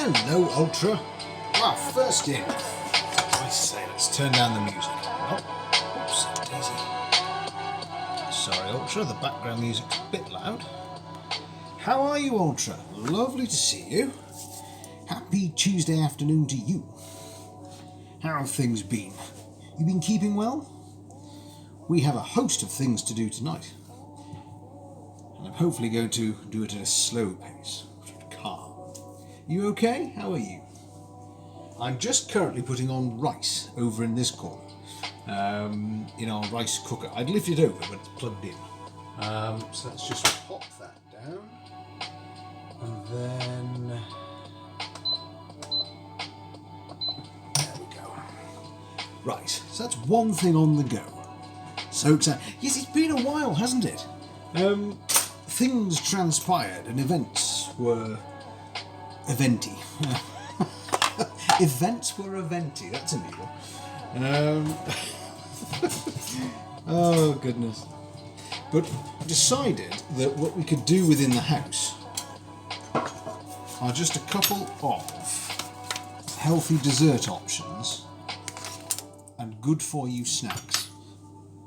Hello, Ultra. Well, first in. I say, let's turn down the music. Oh, oops, daisy. Sorry, Ultra, the background music's a bit loud. How are you, Ultra? Lovely to see you. Happy Tuesday afternoon to you. How have things been? You been keeping well? We have a host of things to do tonight. And I'm hopefully going to do it at a slow pace. Calm. You okay? How are you? I'm just currently putting on rice over in this corner. In our rice cooker. I'd lift it over, but it's plugged in. So let's just pop that down. And then... there we go. Right, so that's one thing on the go. So excited. Yes, it's been a while, hasn't it? Things transpired and events were eventy. Events were eventy, that's a new one. Oh goodness. But decided that what we could do within the house are just a couple of healthy dessert options and good for you snacks.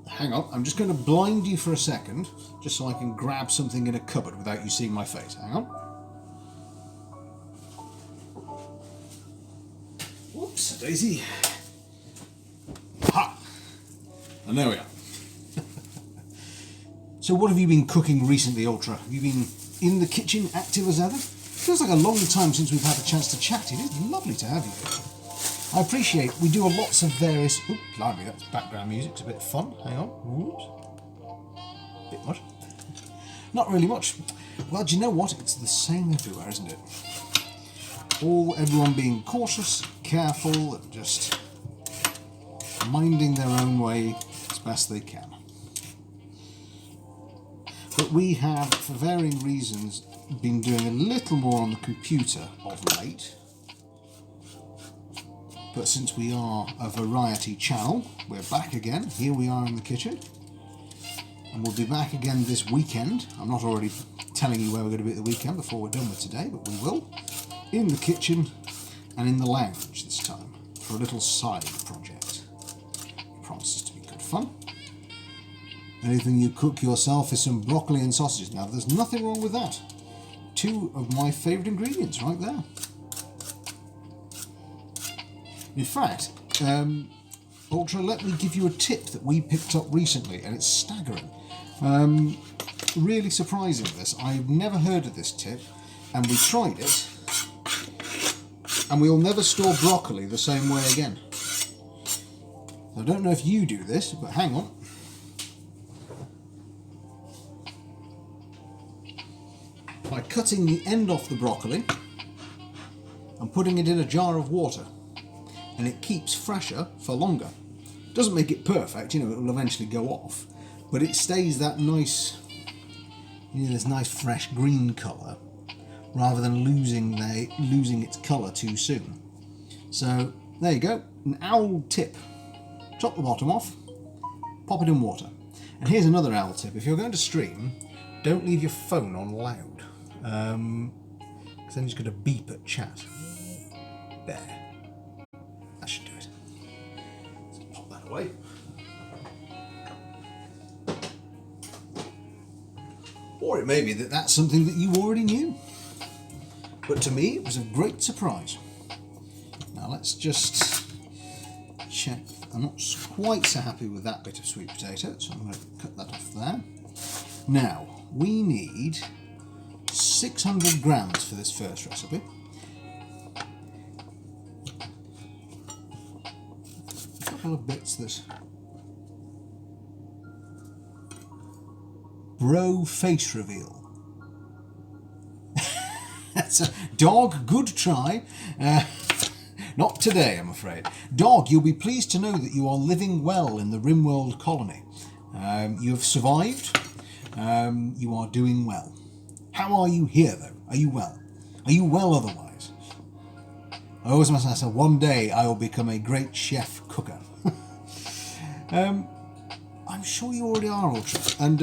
Hang on, I'm just going to blind you for a second, just so I can grab something in a cupboard without you seeing my face. Hang on. Whoops, daisy. Ha! And there we are. So what have you been cooking recently, Ultra? Have you been in the kitchen, active as ever? Feels like a long time since we've had a chance to chat. It is lovely to have you here. I appreciate we do lots of various... Oop, blimey, that's background music. It's a bit fun. Hang on. Oops. Bit much. Not really much. Well, do you know what? It's the same everywhere, isn't it? Everyone being cautious, careful, and just minding their own way as best they can. But we have, for varying reasons, been doing a little more on the computer of late. But since we are a variety channel, we're back again. Here we are in the kitchen. And we'll be back again this weekend. I'm not already telling you where we're going to be at the weekend before we're done with today, but we will. In the kitchen and in the lounge this time for a little side project. It promises to be good fun. Anything you cook yourself is some broccoli and sausages. Now, there's nothing wrong with that. Two of my favourite ingredients right there. In fact, Ultra, let me give you a tip that we picked up recently, and it's staggering. Really surprising, this. I've never heard of this tip, and we tried it, and we'll never store broccoli the same way again. I don't know if you do this, but hang on. By cutting the end off the broccoli and putting it in a jar of water. And it keeps fresher for longer. Doesn't make it perfect, you know, it will eventually go off, but it stays that nice, you know, this nice fresh green colour, rather than losing its colour too soon. So there you go, an owl tip. Chop the bottom off, pop it in water. And here's another owl tip: if you're going to stream, don't leave your phone on loud, because then it's going to beep at chat. There. That should do it. So pop that away. Or it may be that that's something that you already knew. But to me, it was a great surprise. Now let's just check. I'm not quite so happy with that bit of sweet potato, so I'm going to cut that off there. Now, we need 600 grams for this first recipe. Of bits that bro face reveal. That's a dog, good try. Not today, I'm afraid. Dog, you'll be pleased to know that you are living well in the Rimworld colony. You have survived. You are doing well. How are you here, though? Are you well? Are you well otherwise? I always must say, one day I will become a great chef cooker. I'm sure you already are, Ultra. And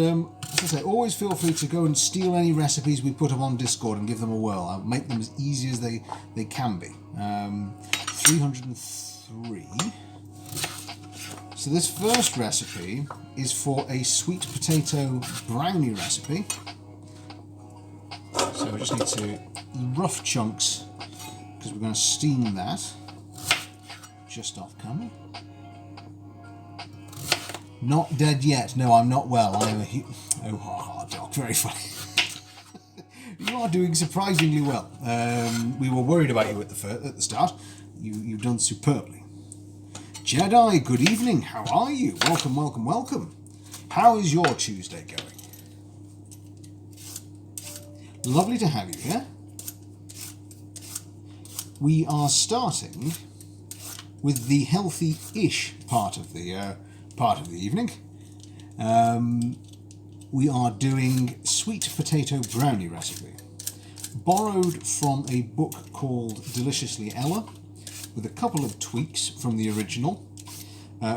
As I say, always feel free to go and steal any recipes we put up on Discord and give them a whirl. I'll make them as easy as they can be. 303. So this first recipe is for a sweet potato brownie recipe. So we just need to rough chunks because we're going to steam that just off camera. Not dead yet. No, I'm not well. I am a oh, Doc, very funny. You are doing surprisingly well. We were worried about you at the start. You've done superbly. Jedi, good evening. How are you? Welcome, welcome, welcome. How is your Tuesday going? Lovely to have you here. We are starting with the healthy-ish part of the evening. We are doing sweet potato brownie recipe, borrowed from a book called Deliciously Ella, with a couple of tweaks from the original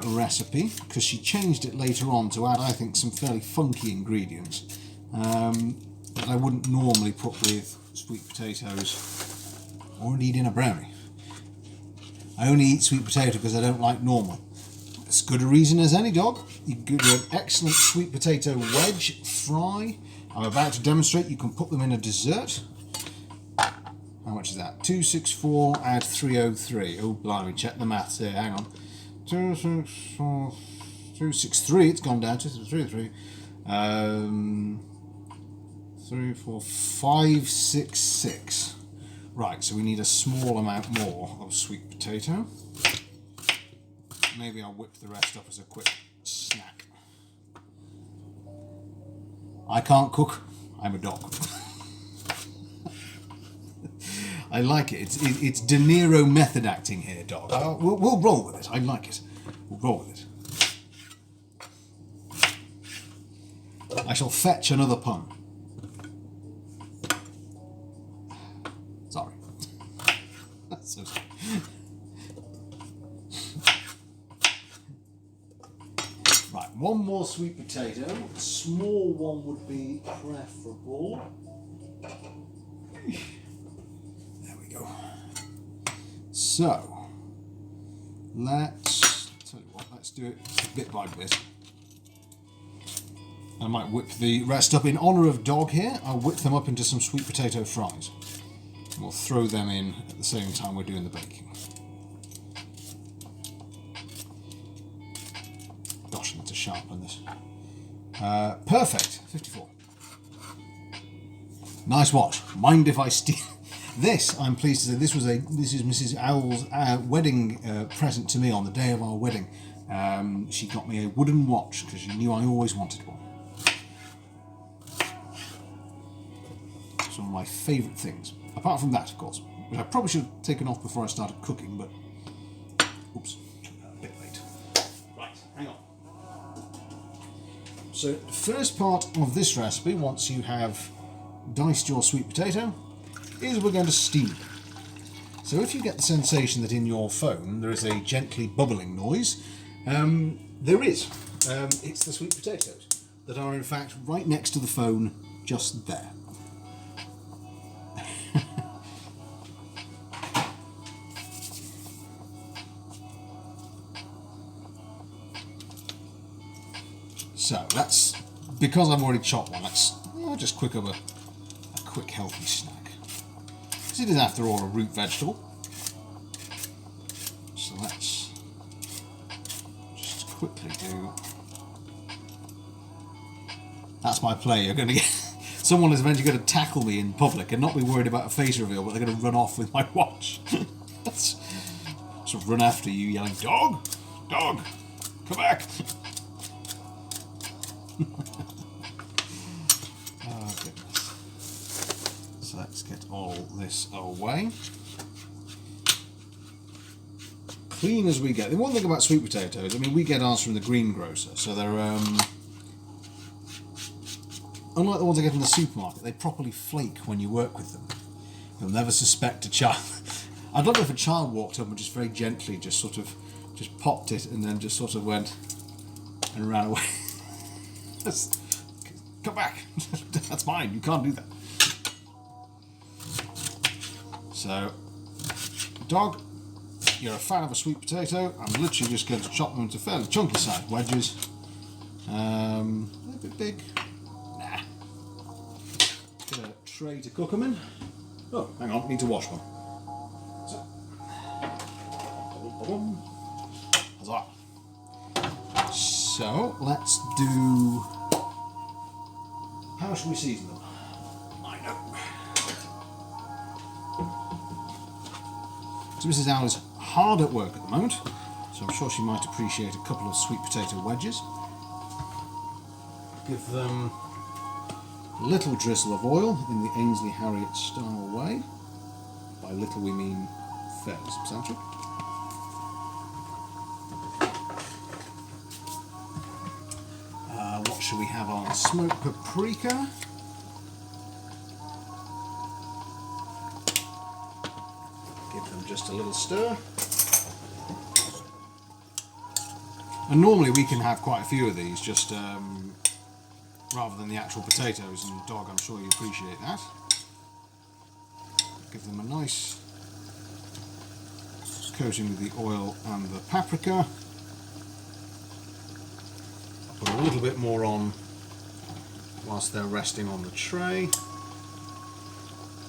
recipe, because she changed it later on to add, I think, some fairly funky ingredients that I wouldn't normally put with sweet potatoes, or indeed in a brownie. I only eat sweet potato because I don't like normal. As good a reason as any, dog. You can do an excellent sweet potato wedge fry. I'm about to demonstrate you can put them in a dessert. How much is that? 264, add 303. Oh, blimey, check the maths here. Hang on. 264, 263. It's gone down. 263. 3, 4, 5, 6, 6. Right, so we need a small amount more of sweet potato. Maybe I'll whip the rest up as a quick snack. I can't cook. I'm a dog. I like it. It's De Niro method acting here, dog. We'll roll with it. I like it. We'll roll with it. I shall fetch another pun. Sorry. That's so sorry. Right, one more sweet potato. A small one would be preferable. So, let's tell you what, let's do it bit by bit. I might whip the rest up in honour of Dog here. I'll whip them up into some sweet potato fries. And we'll throw them in at the same time we're doing the baking. Gosh, I need to sharpen this. Perfect, 54. Nice watch. Mind if I steal? This, I'm pleased to say, this is Mrs. Owl's wedding present to me on the day of our wedding. She got me a wooden watch because she knew I always wanted one. It's one of my favourite things. Apart from that, of course, which I probably should have taken off before I started cooking, but oops, a bit late. Right, hang on. So, the first part of this recipe, once you have diced your sweet potato, is we're going to steam it. So if you get the sensation that in your phone there is a gently bubbling noise, there is. It's the sweet potatoes that are in fact right next to the phone, just there. So that's, because I've already chopped one, let's just quick up a quick healthy snack. It is, after all, a root vegetable. So let's just quickly do. That's my play. You're going to get someone is eventually going to tackle me in public and not be worried about a face reveal, but they're going to run off with my watch. Sort of run after you, yelling, "Dog, dog, come back!" Oh goodness. So let's get all this away. Clean as we get. The one thing about sweet potatoes, I mean, we get ours from the greengrocer, so they're unlike the ones I get in the supermarket. They properly flake when you work with them. You'll never suspect a child. I'd love it if a child walked up and just very gently just popped it and then just sort of went and ran away. come back. That's mine, you can't do that. So, dog, you're a fan of a sweet potato. I'm literally just going to chop them into fairly chunky sized wedges. A little bit big. Nah. Get a tray to cook them in. Oh, hang on, need to wash one. So, so let's do. How should we season them? I know. So Mrs. Alice hard at work at the moment, so I'm sure she might appreciate a couple of sweet potato wedges. Give them a little drizzle of oil in the Ainsley Harriet style way. By little we mean fairly substantial. What should we have on? Smoked paprika. Give them just a little stir. And normally we can have quite a few of these, just rather than the actual potatoes, and dog, I'm sure you appreciate that. Give them a nice coating with the oil and the paprika. I'll put a little bit more on whilst they're resting on the tray.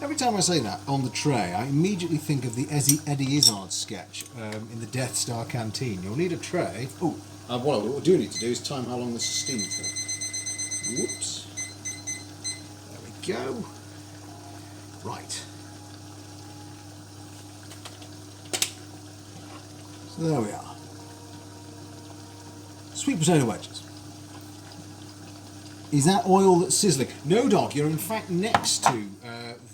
Every time I say that, on the tray, I immediately think of the Eddie Izzard sketch in the Death Star canteen. You'll need a tray. Oh, what we do need to do is time how long this is steamed for. Whoops. There we go. Right. So there we are. Sweet potato wedges. Is that oil that's sizzling? No, dog, you're in fact next to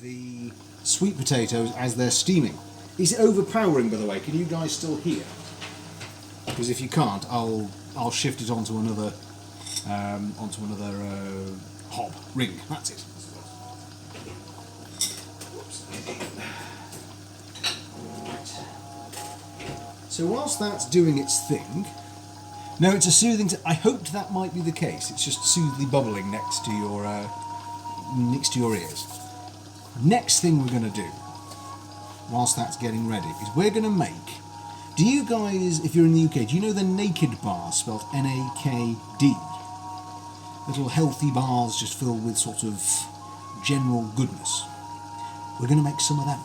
the sweet potatoes as they're steaming. Is it overpowering, by the way? Can you guys still hear? Because if you can't, I'll shift it onto another hob ring. That's it. Whoops. Right. So whilst that's doing its thing. No, it's a soothing. I hoped that might be the case. It's just soothingly bubbling next to your ears. Next thing we're going to do, whilst that's getting ready, is we're going to make. Do you guys, if you're in the UK, do you know the naked bars spelled N-A-K-D? Little healthy bars just filled with sort of general goodness. We're going to make some of them.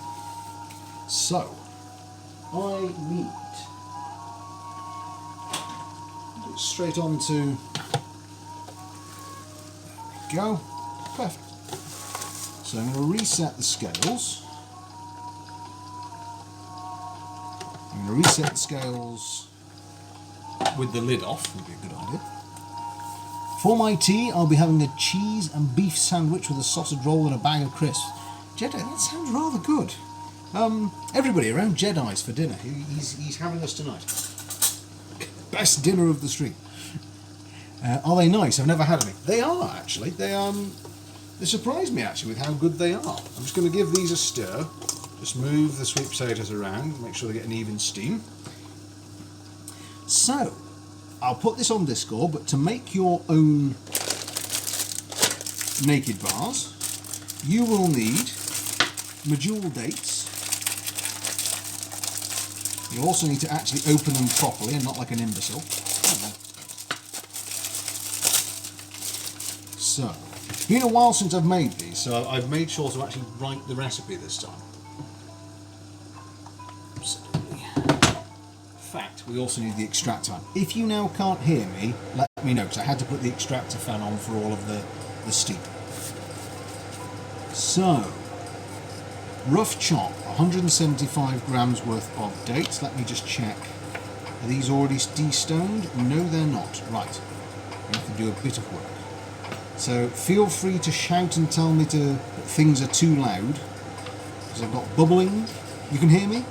So, I need. Straight on to. There we go. Perfect. So I'm going to reset the scales. I'm going to reset the scales with the lid off, would be a good idea. For my tea, I'll be having a cheese and beef sandwich with a sausage roll and a bag of crisps. Jedi, that sounds rather good. Everybody around Jedi's for dinner. He's having us tonight. Best dinner of the street. Are they nice? I've never had any. They are, actually. They surprise me, actually, with how good they are. I'm just going to give these a stir. Just move the sweet potatoes around, make sure they get an even steam. So, I'll put this on Discord, but to make your own naked bars, you will need medjool dates. You also need to actually open them properly and not like an imbecile. So, it's been a while since I've made these, so I've made sure to actually write the recipe this time. Absolutely. In fact, we also need the extractor. If you now can't hear me, let me know, because I had to put the extractor fan on for all of the steam. So, rough chop, 175 grams worth of dates. Let me just check. Are these already destoned? No, they're not. Right. We have to do a bit of work. So feel free to shout and tell me that things are too loud, because I've got bubbling. You can hear me?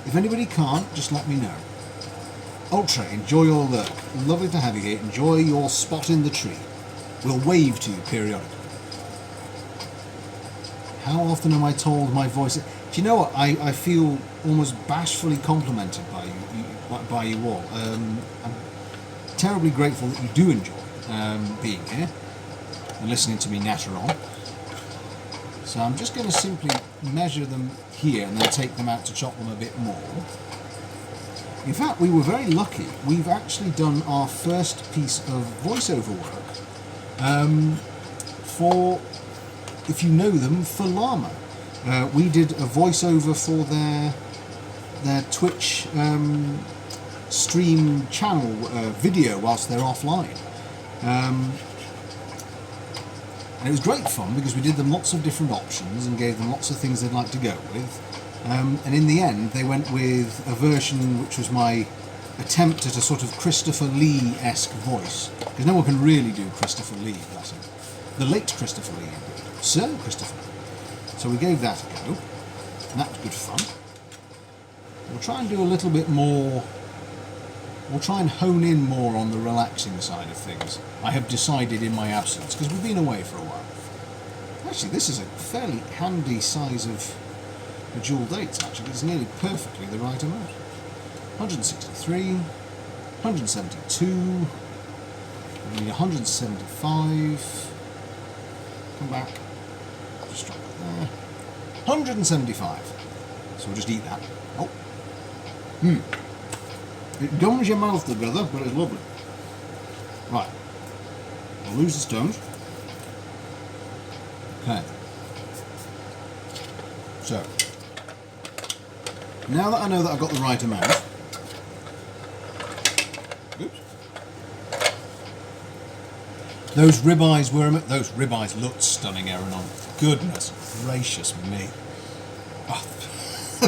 If anybody can't, just let me know. Ultra, enjoy your lurk. Lovely to have you here. Enjoy your spot in the tree. We'll wave to you periodically. How often am I told my voice? Do you know what? I feel almost bashfully complimented by you all. I'm terribly grateful that you do enjoy being here. and listening to me natter on. So I'm just going to simply measure them here and then take them out to chop them a bit more. In fact, we were very lucky. We've actually done our first piece of voiceover work for, if you know them, for Llama. We did a voiceover for their Twitch stream channel video whilst they're offline. And it was great fun because we did them lots of different options and gave them lots of things they'd like to go with. And in the end, they went with a version which was my attempt at a sort of Christopher Lee-esque voice. Because no one can really do Christopher Lee, bless him. The late Christopher Lee, indeed. Sir Christopher Lee. So we gave that a go. And that was good fun. We'll try and do a little bit more. We'll try and hone in more on the relaxing side of things. I have decided in my absence, because we've been away for a while. Actually, this is a fairly handy size of a dual dates, actually. It's nearly perfectly the right amount. 163, 172, we need 175. Come back. Just drop it there. 175. So we'll just eat that. Oh. It gums your mouth together, but it's lovely. Right. I'll lose the stones. Okay. So, now that I know that I've got the right amount, oops. Those ribeyes looked stunning, Aaron. Goodness gracious me. Oh,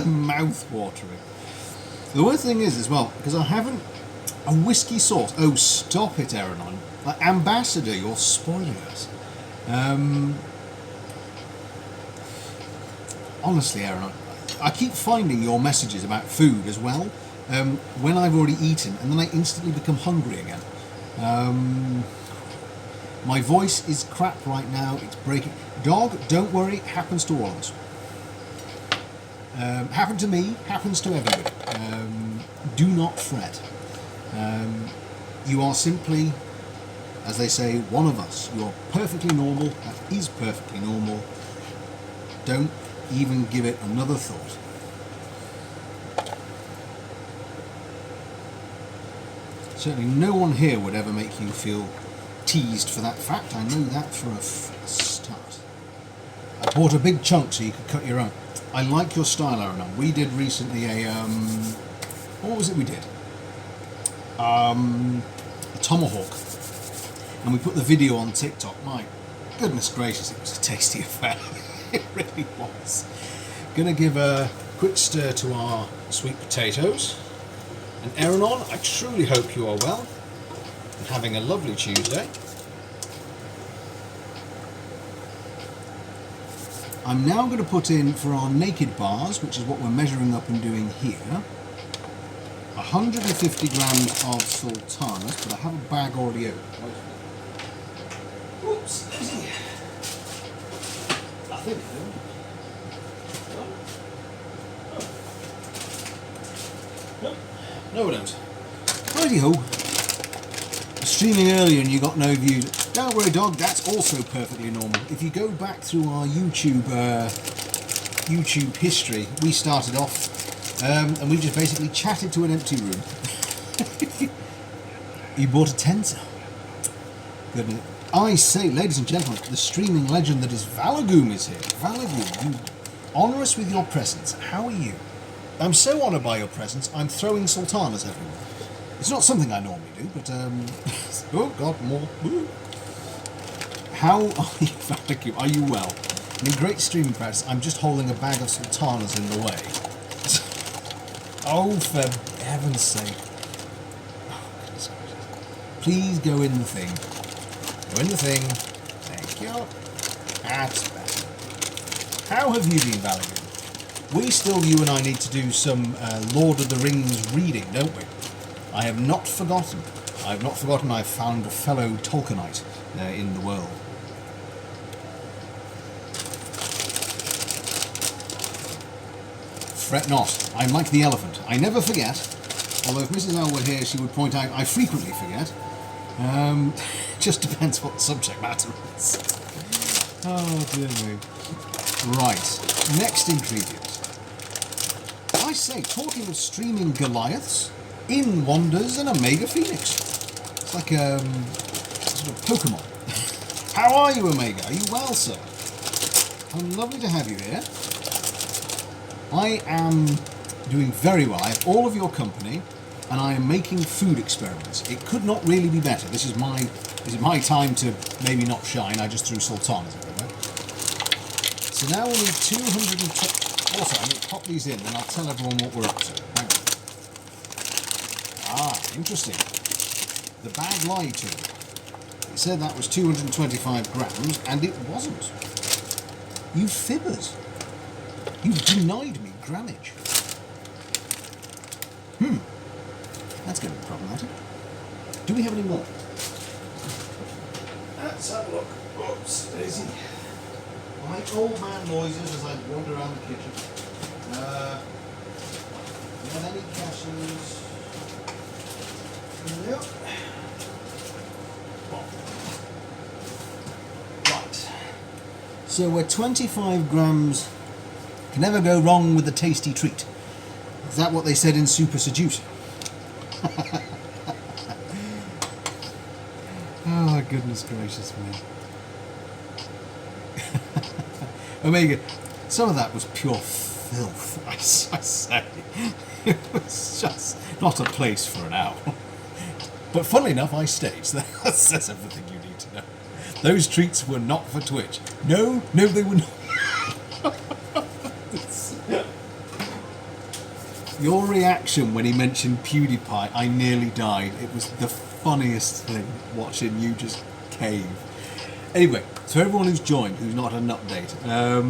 mouth-watering. The worst thing is, as well, because I haven't... A whiskey sauce. Oh, stop it, Aaron. Like, Ambassador, you're spoiling us. Honestly, Aaron, I keep finding your messages about food as well when I've already eaten, and then I instantly become hungry again. My voice is crap right now. It's breaking. Dog, don't worry. It happens to all of us. Happened to me, happens to everybody. Do not fret. You are simply, as they say, one of us. You're perfectly normal. That is perfectly normal. Don't even give it another thought. Certainly no one here would ever make you feel teased for that fact. I know that for a start. I bought a big chunk so you could cut your own. I like your style, Aaron. We did recently a what was it we did? A tomahawk, and we put the video on TikTok. My goodness gracious, it was a tasty affair. It really was. Gonna give a quick stir to our sweet potatoes. And Aaron, I truly hope you are well and having a lovely Tuesday. I'm now going to put in for our naked bars, which is what we're measuring up and doing here, 150 grams of sultanas, but I have a bag already open. Oops. I think no, we don't. Righty-ho. Streaming earlier and you got no views. Don't worry, dog, that's also perfectly normal. If you go back through our YouTube history, we started off and we just basically chatted to an empty room. You bought a Tenza. Goodness. I say, ladies and gentlemen, the streaming legend that is Valagoom is here. Valagoom, you honour us with your presence. How are you? I'm so honoured by your presence, I'm throwing sultanas everywhere. It's not something I normally do, but, oh God, more. Woo. How are you, Valagoom? Are you well? I'm in great streaming practice. I'm just holding a bag of sultanas in the way. Oh, for heaven's sake. Oh, goodness gracious. Please go in the thing. Go in the thing. Thank you. That's better. How have you been, Valagoom? You and I need to do some Lord of the Rings reading, don't we? I have not forgotten. I have not forgotten I've found a fellow Tolkienite in the world. Fret not. I'm like the elephant. I never forget. Although if Mrs. L were here, she would point out I frequently forget. Just depends what the subject matter is. Oh dear me. Right, next ingredient. I say, talking of streaming Goliaths, in wanders an Omega Phoenix. It's like a sort of Pokemon. How are you, Omega? Are you well, sir? Oh, lovely to have you here. I am doing very well. I have all of your company, and I am making food experiments. It could not really be better. This is my time to maybe not shine. I just threw sultanas everywhere. So now we need 220. Also, I'm going to pop these in, then I'll tell everyone what we're up to. Hang on. Ah, interesting. The bag lied to me. It said that was 225 grams, and it wasn't. You fibbers. You've denied me grammage. That's going to be problematic. Do we have any more? Let's have a look. Oops, Daisy. My old man noises as I wander around the kitchen. Not any cashews. Yep. Right. So we're 25 grams. Can never go wrong with a tasty treat. Is that what they said in Super Seducer? Oh, goodness gracious me. Omega, some of that was pure filth, I say. It was just not a place for an owl. But funnily enough, I stayed, so that's everything you need to know. Those treats were not for Twitch. No, they were not. Your reaction when he mentioned PewDiePie, I nearly died. It was the funniest thing watching you just cave. Anyway, so everyone who's joined, who's not had an update, I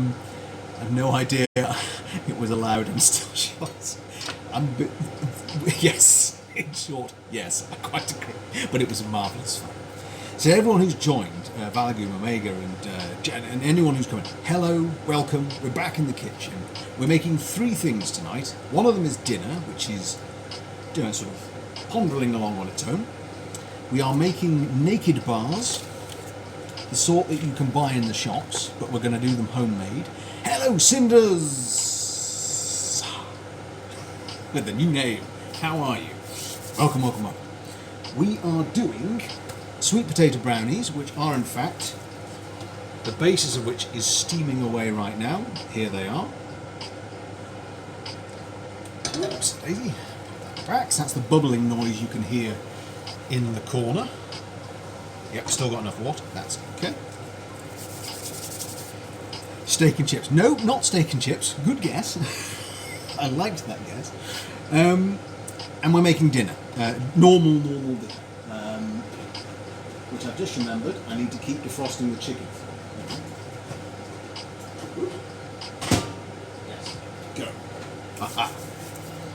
have no idea it was allowed and still shot. Yes, in short, yes, I quite agree. But it was marvellous fun. So everyone who's joined, Valagum, Omega, and anyone who's coming, hello, welcome. We're back in the kitchen. We're making 3 things tonight. One of them is dinner, which is sort of pondering along on its own. We are making naked bars, the sort that you can buy in the shops, but we're going to do them homemade. Hello, Cinders! With the new name. How are you? Welcome, welcome, welcome. We are doing sweet potato brownies, which are in fact, the basis of which is steaming away right now. Here they are. Oops, daisy. Back. That's the bubbling noise you can hear in the corner. Yep, still got enough water. That's okay. Steak and chips. No, not steak and chips. Good guess. I liked that guess. And we're making dinner. Normal dinner. Which I've just remembered, I need to keep defrosting the chicken. Yes. Go. Aha.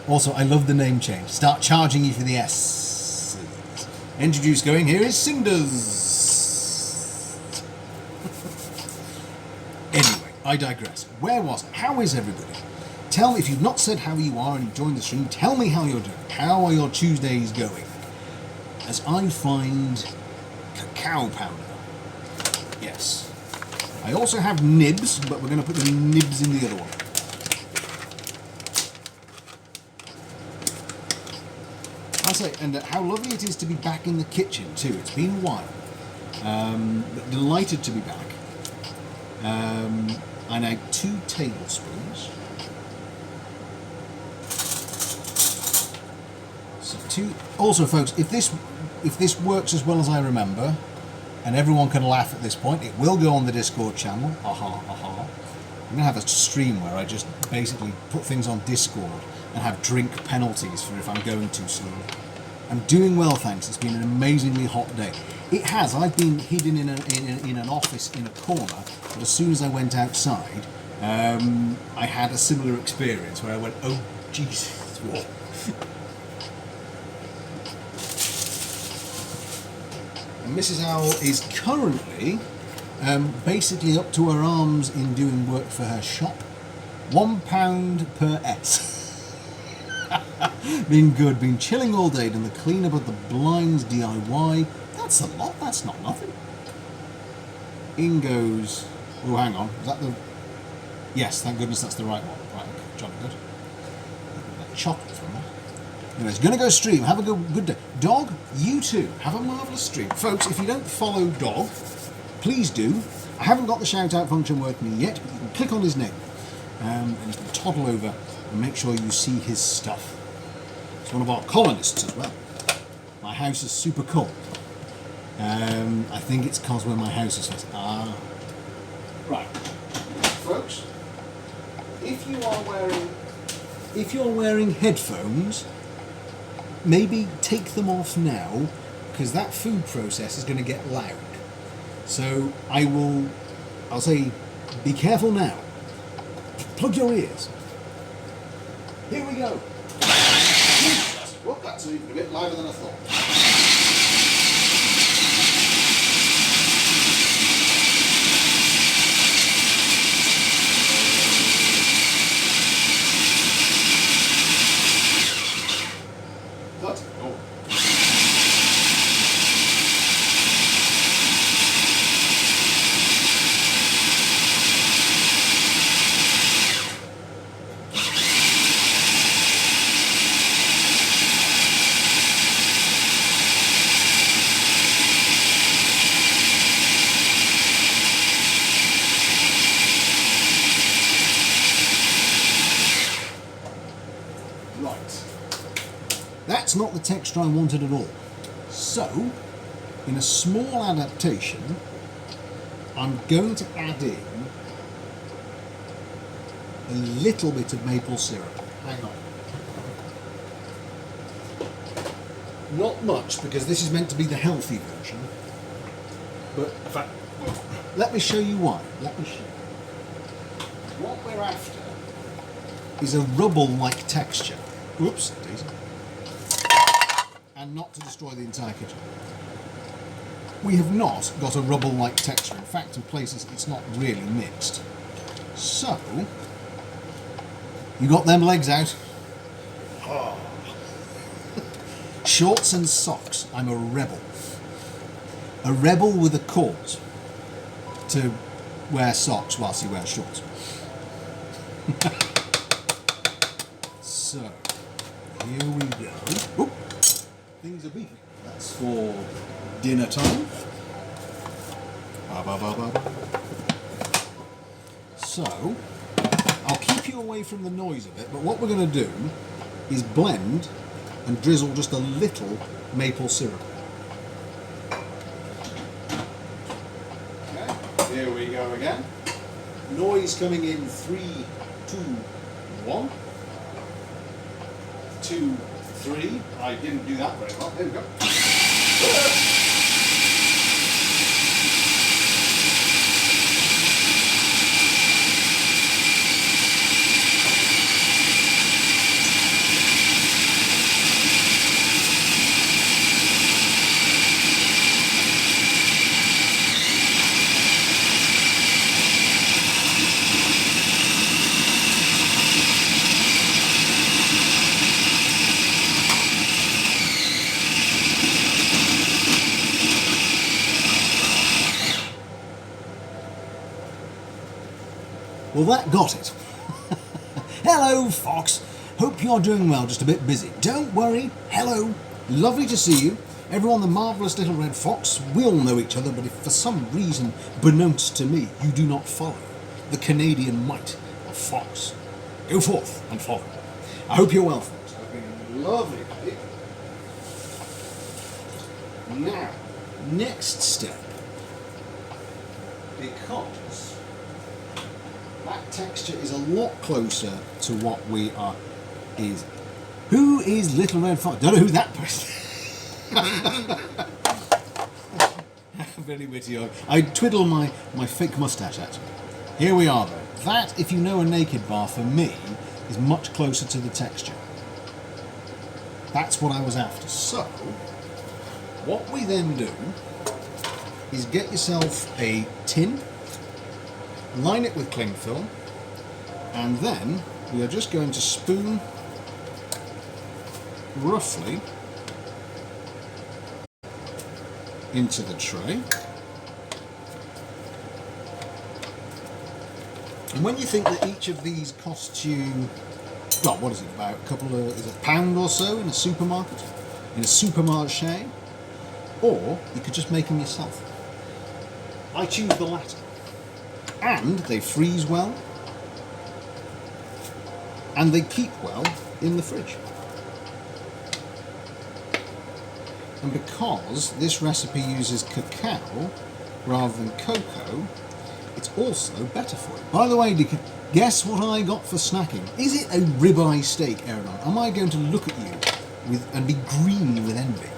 Also, I love the name change. Start charging you for the S. Introduce going, here is Cinders. Anyway, I digress. Where was it? How is everybody? Tell me, if you've not said how you are and you've joined the stream, tell me how you're doing. How are your Tuesdays going? As I find cacao powder. Yes. I also have nibs, but we're going to put the nibs in the other one. I say, and how lovely it is to be back in the kitchen too. It's been a while. But delighted to be back. I now 2 tablespoons. So 2. Also, folks, if this works as well as I remember, and everyone can laugh at this point, it will go on the Discord channel. Aha, aha. I'm going to have a stream where I just basically put things on Discord and have drink penalties for if I'm going too slow. I'm doing well, thanks. It's been an amazingly hot day. It has. I've been hidden in an office in a corner, but as soon as I went outside, I had a similar experience where I went, oh, Jesus. And Mrs. Owl is currently basically up to her arms in doing work for her shop. £1 per S. Been good, been chilling all day, done the clean up of the blinds DIY. That's a lot, that's not nothing. In goes, oh hang on, is that the, yes, thank goodness that's the right one. Right, okay, jolly good. That chocolate from that. Anyway, it's going to go stream. Have a good day. Dog, you too. Have a marvellous stream. Folks, if you don't follow Dog, please do. I haven't got the shout-out function working yet, but you can click on his name and you can toddle over and make sure you see his stuff. It's one of our colonists as well. My house is super cold. I think it's because where my house is facing. Right. Folks, if you're wearing headphones, maybe take them off now, because that food process is going to get loud. So I'll say, be careful now. Plug your ears. Here we go. Well, that's even a bit louder than I thought. That's not the texture I wanted at all. So, in a small adaptation, I'm going to add in a little bit of maple syrup. Hang on. Not much, because this is meant to be the healthy version. But, in fact, let me show you why. Let me show you. What we're after is a rubble-like texture. Whoops, daisy. And not to destroy the entire kitchen. We have not got a rubble-like texture. In fact, in places it's not really mixed. So, you got them legs out. Oh. Shorts and socks. I'm a rebel. A rebel with a cause to wear socks whilst he wears shorts. So, here we go. Oop. Things are beefy. That's for dinner time. So, I'll keep you away from the noise of it, but what we're going to do is blend and drizzle just a little maple syrup. Okay, here we go again. Noise coming in 3, 2, 1. 2, 3. I didn't do that very well. There we go. Well, that got it. Hello, Fox. Hope you're doing well, just a bit busy. Don't worry. Hello. Lovely to see you. Everyone, the marvellous little red fox. We all know each other, but if for some reason, beknownst to me, you do not follow the Canadian might of Fox, go forth and follow. I hope you're well, Fox. It's been lovely. Now, next step, because that texture is a lot closer to what we are is. Who is Little Red Fox? Don't know who that person is. Very witty. I twiddle my fake moustache at. Here we are though. That, if you know a naked bar, for me, is much closer to the texture. That's what I was after. So, what we then do is get yourself a tin, line it with cling film, and then we are just going to spoon roughly into the tray. And when you think that each of these costs you, well, what is it, about is it £1 or so in a supermarket? In a supermarché? Or you could just make them yourself. I choose the latter. And they freeze well. And they keep well in the fridge. And because this recipe uses cacao rather than cocoa, it's also better for it. By the way, guess what I got for snacking? Is it a ribeye steak, Aaron? Am I going to look at you and be green with envy?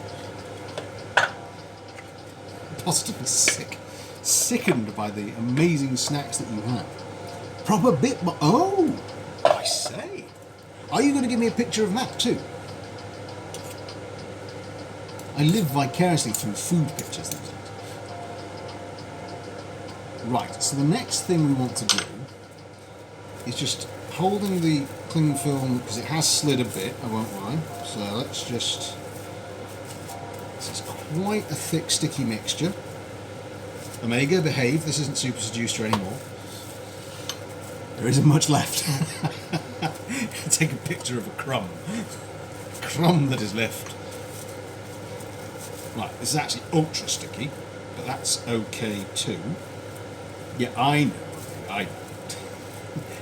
Positively sickened by the amazing snacks that you have. Proper bit, oh, I say. Are you going to give me a picture of that too? I live vicariously through food pictures these days. Right, so the next thing we want to do is just holding the cling film, because it has slid a bit, I won't lie. So let's just, this is quite a thick sticky mixture. Omega, behave, this isn't Super Seducer anymore. There isn't much left. Take a picture of a crumb. Crumb that is left. Right, this is actually ultra sticky, but that's okay too. Yeah, I know.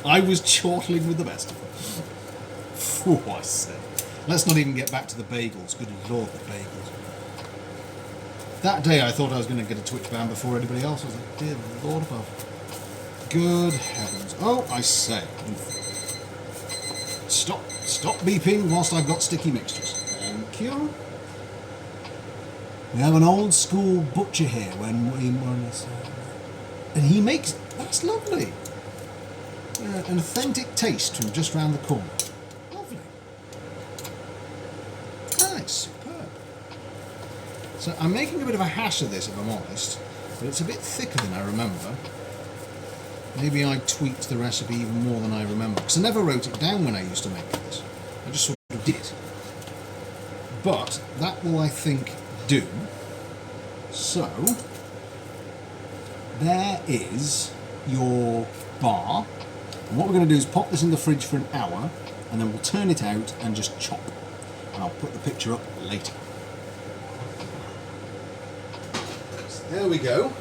I was chortling with the best of them. Phew, I say. Let's not even get back to the bagels. Good Lord, the bagels. That day I thought I was going to get a Twitch ban before anybody else. I was like, dear Lord above. Good heavens. Oh, I say. Stop beeping whilst I've got sticky mixtures. Thank you. We have an old school butcher here when and he makes, that's lovely. An authentic taste from just round the corner. Lovely. Nice, superb. So I'm making a bit of a hash of this, if I'm honest, but it's a bit thicker than I remember. Maybe I tweaked the recipe even more than I remember, because I never wrote it down when I used to make this. I just sort of did. But that will, I think, do. So there is your bar. And what we're going to do is pop this in the fridge for an hour, and then we'll turn it out and just chop. And I'll put the picture up later. So there we go.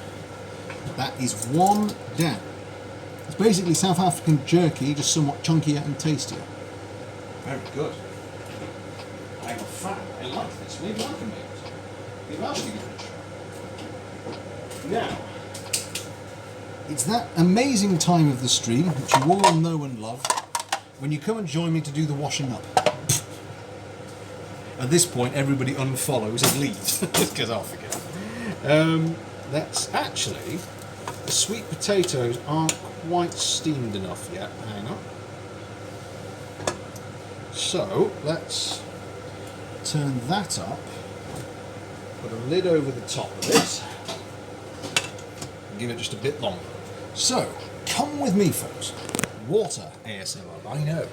That is one down. It's basically South African jerky, just somewhat chunkier and tastier. Very good. I'm a fan. I like this. Maybe I can make it. Maybe I should give it a try. Now, it's that amazing time of the stream, which you all know and love, when you come and join me to do the washing up. At this point, everybody unfollows and leaves, because I'll forget. That's actually, the sweet potatoes aren't quite steamed enough yet. Hang on. So, let's turn that up, put a lid over the top of it, and give it just a bit longer. So, come with me, folks. Water ASMR, I know.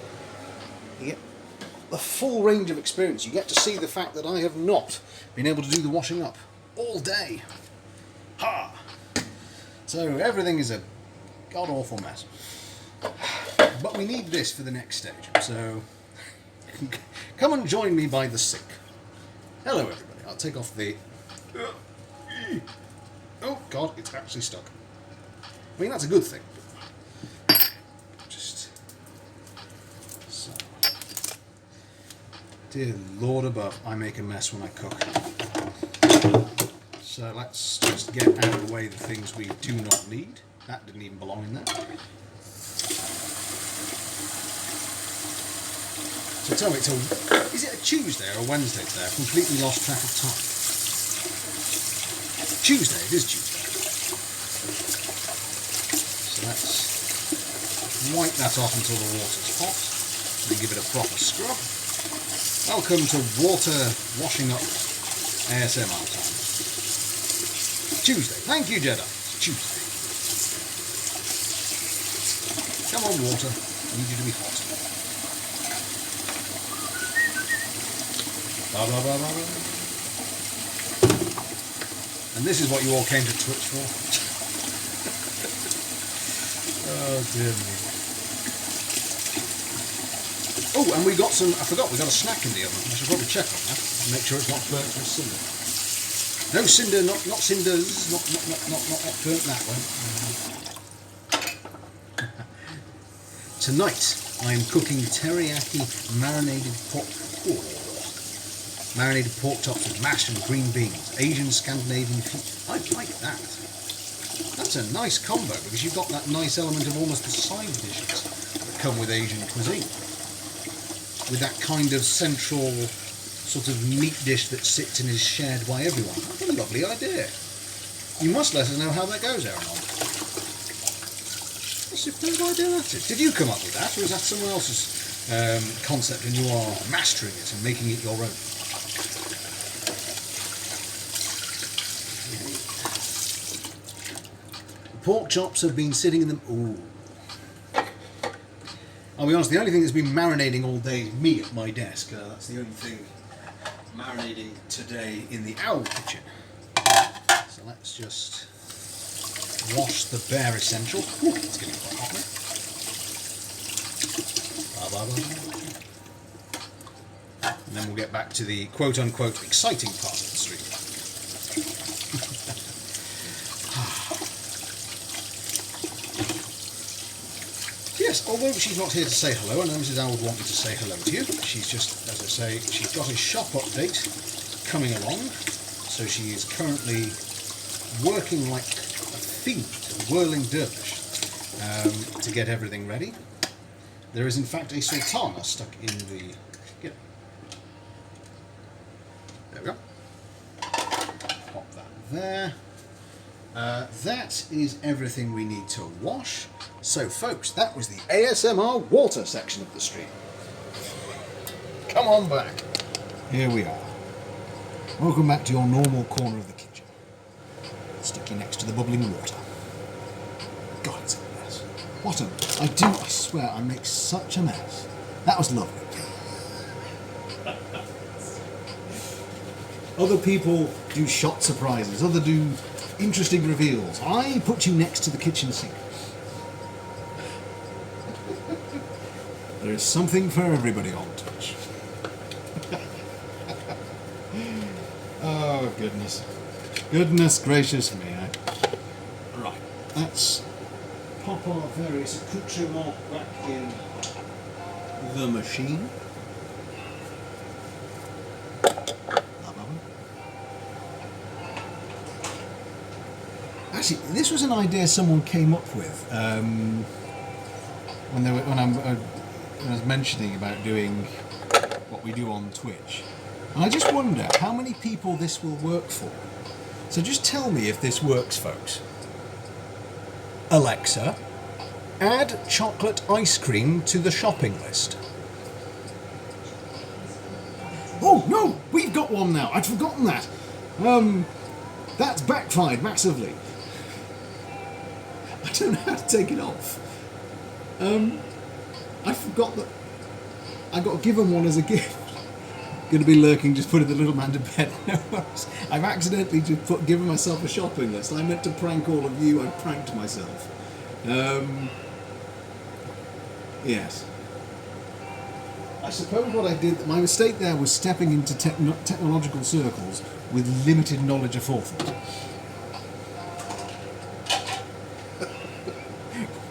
You get the full range of experience. You get to see the fact that I have not been able to do the washing up all day. Ha! So, everything is a god-awful mess. But we need this for the next stage. So, come and join me by the sink. Hello, everybody. I'll take off the... Oh, God, it's actually stuck. I mean, that's a good thing. Just so. Dear Lord above, I make a mess when I cook. So let's just get out of the way the things we do not need. That didn't even belong in there. So tell me, is it a Tuesday or a Wednesday today? I've completely lost track of time. Tuesday, it is Tuesday. Let's wipe that off until the water's hot and give it a proper scrub. Welcome to water washing up ASMR time. Tuesday. Thank you, Jeddah. It's Tuesday. Come on, water. I need you to be hot. Ba, ba, ba, ba, ba. And And this is what you all came to Twitch for. Oh dear me. Oh, and we got some, I forgot, we got a snack in the oven. I should probably check on that and make sure it's not burnt with cinder. No cinder, not cinders, not burnt that way. Tonight I'm cooking teriyaki marinated pork. Oh, marinated pork chops with mash and green beans. Asian Scandinavian food. I like that. That's a nice combo because you've got that nice element of almost the side dishes that come with Asian cuisine. With that kind of central sort of meat dish that sits and is shared by everyone. That's a lovely idea. You must let us know how that goes, Aaron. What a superb idea that is. Did you come up with that, or is that someone else's concept and you are mastering it and making it your own? The pork chops have been sitting in them. Ooh. I'll be honest, the only thing that's been marinating all day is me at my desk. That's the only thing marinating today in the owl kitchen. So let's just wash the bare essential. Ooh, it's getting quite hot now. And then we'll get back to the quote-unquote exciting part of the stream. Yes, although she's not here to say hello, I know Mrs. Owl would want me to say hello to you. She's just, as I say, she's got a shop update coming along, so she is currently working like a fiend, a whirling dervish, to get everything ready. There is in fact a sultana stuck in the... Yeah. There we go. Pop that there. That is everything we need to wash. So folks, that was the ASMR water section of the stream. Come on back. Here we are. Welcome back to your normal corner of the kitchen. Stick you next to the bubbling water. God, it's a mess. What a... I swear, I make such a mess. That was lovely. Other people do shot surprises, others do interesting reveals. I put you next to the kitchen sink. There is something for everybody on Twitch. Oh, goodness. Goodness gracious me. Right, let's pop our various accoutrements back in the machine. Actually, this was an idea someone came up with when I was mentioning about doing what we do on Twitch. And I just wonder how many people this will work for. So just tell me if this works, folks. Alexa, add chocolate ice cream to the shopping list. Oh no, we've got one now. I'd forgotten that. That's backfired massively. I don't know how to take it off. I forgot that I got given one as a gift. Going to be lurking, just putting the little man to bed. I've accidentally just given myself a shopping list. I meant to prank all of you. I pranked myself. Yes. I suppose what I did, my mistake there was stepping into technological circles with limited knowledge aforethought.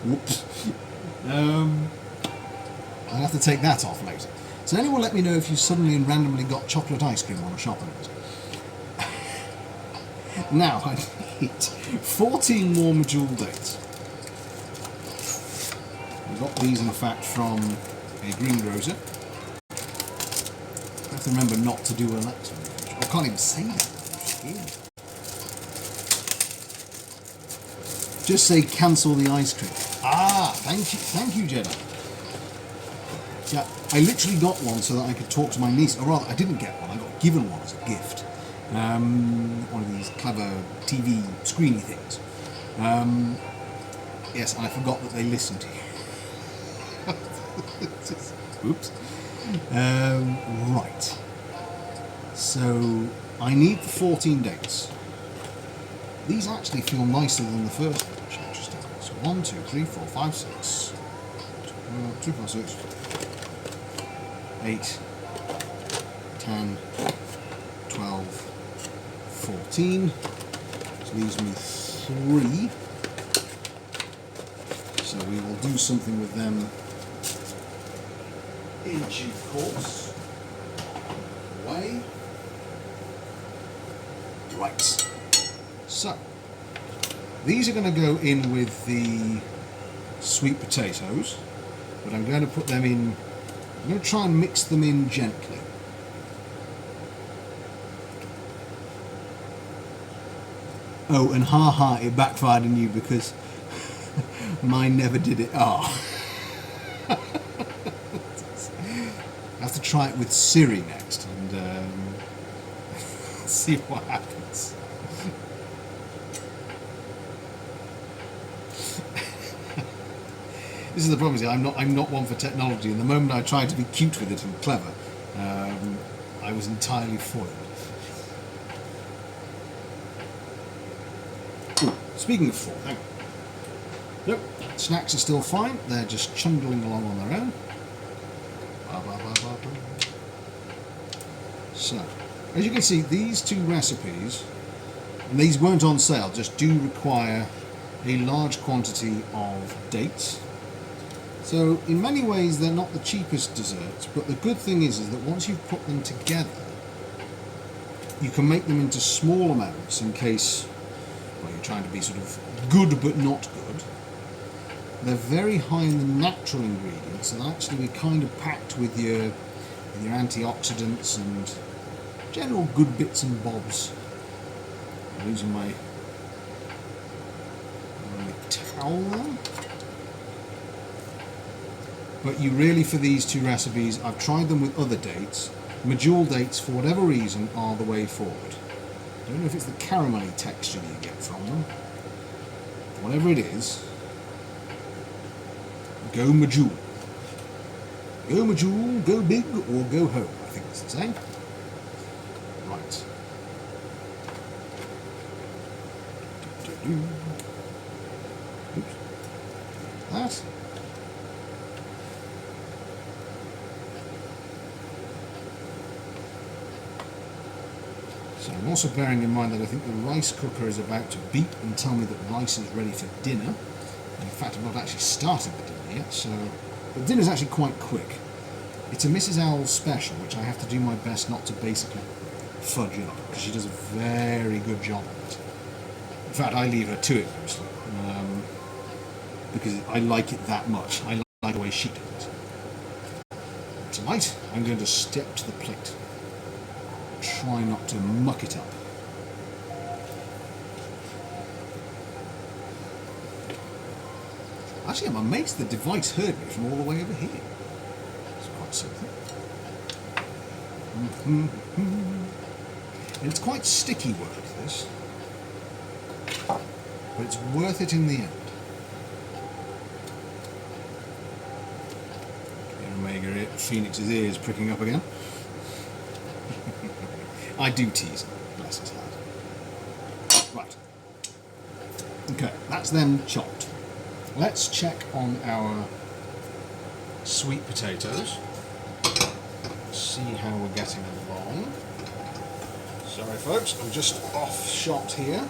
Whoops. I'll have to take that off later. So anyone let me know if you suddenly and randomly got chocolate ice cream on a shopping list. Now I need 14 more Medjool dates. We got these in fact from a greengrocer. I have to remember not to do Alexa. I can't even say that. Yeah. Just say cancel the ice cream. Ah, thank you, Jedi. Yeah, I literally got one so that I could talk to my niece. Or rather, I didn't get one. I got given one as a gift. One of these clever TV screeny things. Yes, and I forgot that they listen to you. Oops. Right. So I need the 14 dates. these actually feel nicer than the first batch. Interesting. So 1, 2, 3, 4, 5, 6. 2, 4, 6. 8, 10, 12, 14. Which leaves me 3. So we will do something with them in due course. Away. Right. So, these are going to go in with the sweet potatoes, but I'm going to put them in, I'm going to try and mix them in gently. Oh, and ha, it backfired on you because mine never did it. Oh. I have to try it with Siri next and see what happens. This is the problem. I'm not one for technology, and the moment I tried to be cute with it and clever, I was entirely foiled. Ooh, speaking of foil, hang on. Nope, snacks are still fine. They're just chundling along on their own. So, as you can see, these two recipes, and these weren't on sale, just do require a large quantity of dates. So in many ways they're not the cheapest desserts, but the good thing is that once you've put them together, you can make them into small amounts in case, well, you're trying to be sort of good but not good. They're very high in the natural ingredients, and actually we're kind of packed with your antioxidants and general good bits and bobs. I'm losing my towel there. But you really, for these two recipes, I've tried them with other dates. Medjool dates, for whatever reason, are the way forward. I don't know if it's the caramelly texture you get from them. Whatever it is, go Medjool. Go Medjool, go big, or go home, I think it's the same. Right. Oops. That. So I'm also bearing in mind that I think the rice cooker is about to beep and tell me that rice is ready for dinner. And in fact, I've not actually started the dinner yet, so... But dinner's actually quite quick. It's a Mrs. Owl's special, which I have to do my best not to basically fudge up, because she does a very good job of it. In fact, I leave her to it mostly, because I like it that much. I like the way she does it. Tonight, I'm going to step to the plate. Try not to muck it up. Actually, I'm amazed the device heard me from all the way over here. It's quite something. And it's quite sticky work, this. But it's worth it in the end. Omega Phoenix's ears pricking up again. I do tease him, bless his heart. Right. Okay, that's them chopped. Let's check on our sweet potatoes. See how we're getting along. Sorry folks, I'm just off shot here.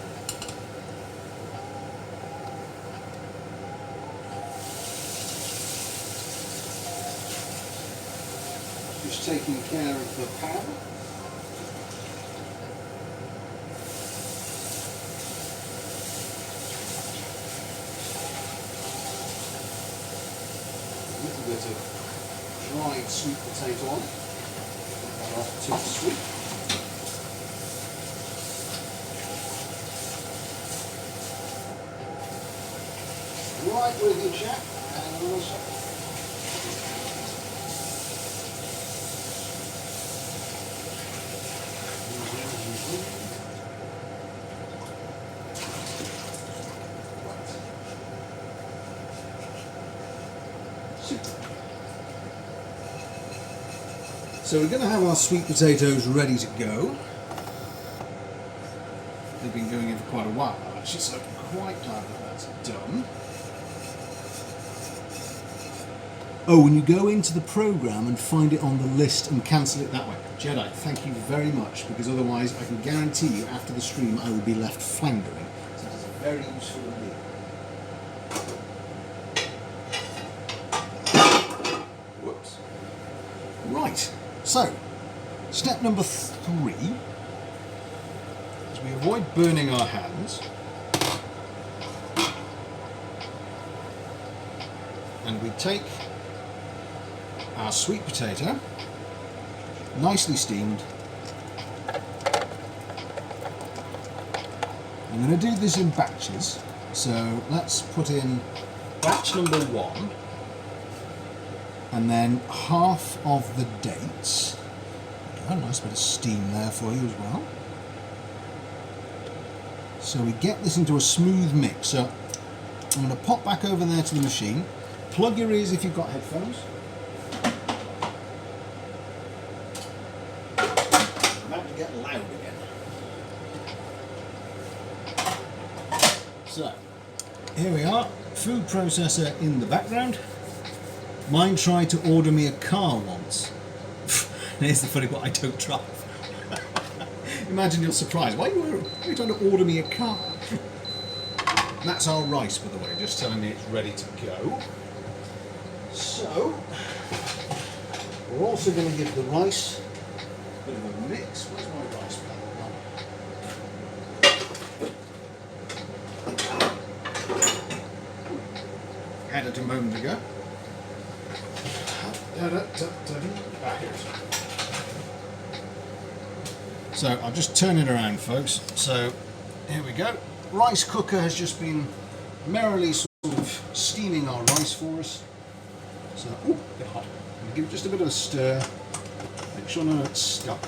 Just taking care of the pan. Bit of dried sweet potato on, not too sweet. Right with you, chap, and also so we're going to have our sweet potatoes ready to go. They've been going in for quite a while. actually, so I'm quite glad that that's done. Oh, and you go into the program and find it on the list and cancel it that way. Jedi, thank you very much, because otherwise I can guarantee you after the stream I will be left floundering. So this is a very useful idea. Whoops. Right, so step number 3 is we avoid burning our hands. And we take our sweet potato, nicely steamed. I'm going to do this in batches, so let's put in batch number 1 and then half of the dates. A nice bit of steam there for you as well. So we get this into a smooth mix. So I'm going to pop back over there to the machine. Plug your ears if you've got headphones. I'm about to get loud again. So, here we are, food processor in the background. Mine tried to order me a car once. And here's the funny part, I don't drive. Imagine your surprise. Why are you trying to order me a car? That's our rice, by the way, just telling me it's ready to go. So, we're also going to give the rice a bit of a mix. Where's my rice pan? Had it a moment ago. Here it is. So, I'll just turn it around, folks. So, here we go. Rice cooker has just been merrily sort of steaming our rice for us. So, ooh, a bit hot. I'm going to give it just a bit of a stir. Make sure none of it's stuck.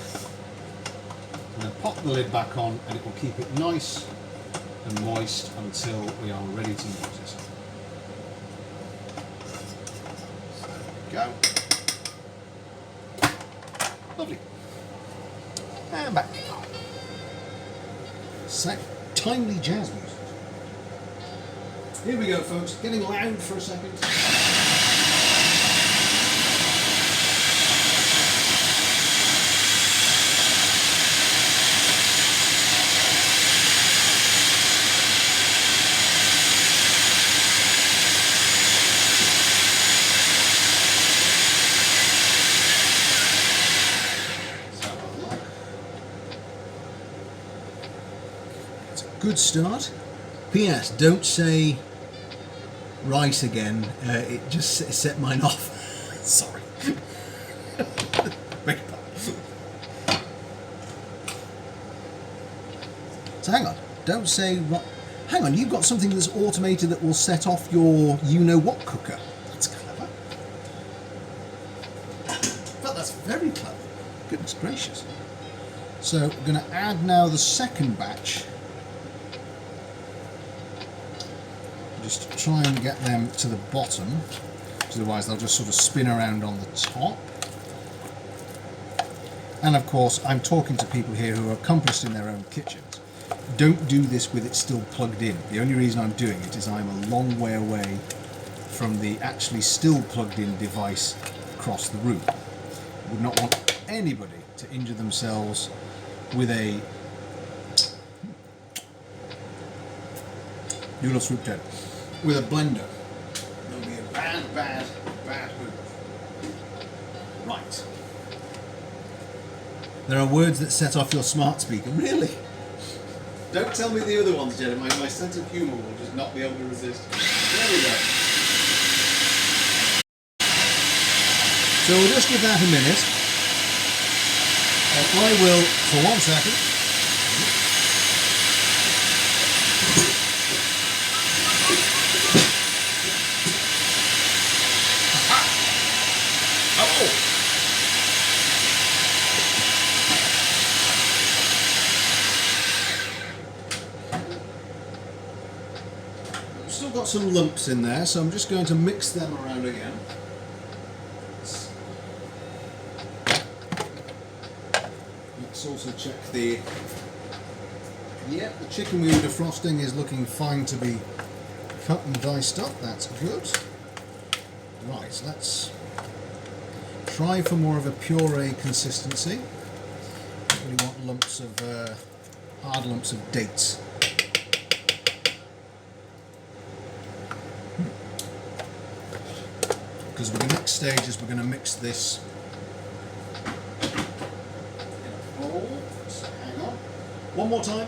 And then pop the lid back on and it will keep it nice and moist until we are ready to use it. So there we go. Lovely. And back. So, timely jazz music. Here we go, folks. Getting loud for a second. Good start. P.S. Don't say rice again. It just set mine off. Sorry. Beg your pardon. So hang on. Don't say. Hang on. You've got something that's automated that will set off your you-know-what cooker. That's clever. But that's very clever. Goodness gracious. So we're going to add now the second batch. Just try and get them to the bottom, because otherwise they'll just sort of spin around on the top. And of course, I'm talking to people here who are accomplished in their own kitchens. Don't do this with it still plugged in. The only reason I'm doing it is I'm a long way away from the actually still plugged in device across the room. I would not want anybody to injure themselves with a Noodles fruit potato. With a blender. It'll be a bad move. Right. There are words that set off your smart speaker. Really? Don't tell me the other ones, Jedi. My sense of humour will just not be able to resist. There we go. So we'll just give that a minute. I will, for 1 second. Still got some lumps in there, so I'm just going to mix them around again. Let's also check the Yeah, the chicken we were defrosting is looking fine to be cut and diced up. That's good. Right, let's try for more of a puree consistency. We want lumps of hard lumps of dates. Because the next stage is we're going to mix this in a bowl. So hang on. One more time.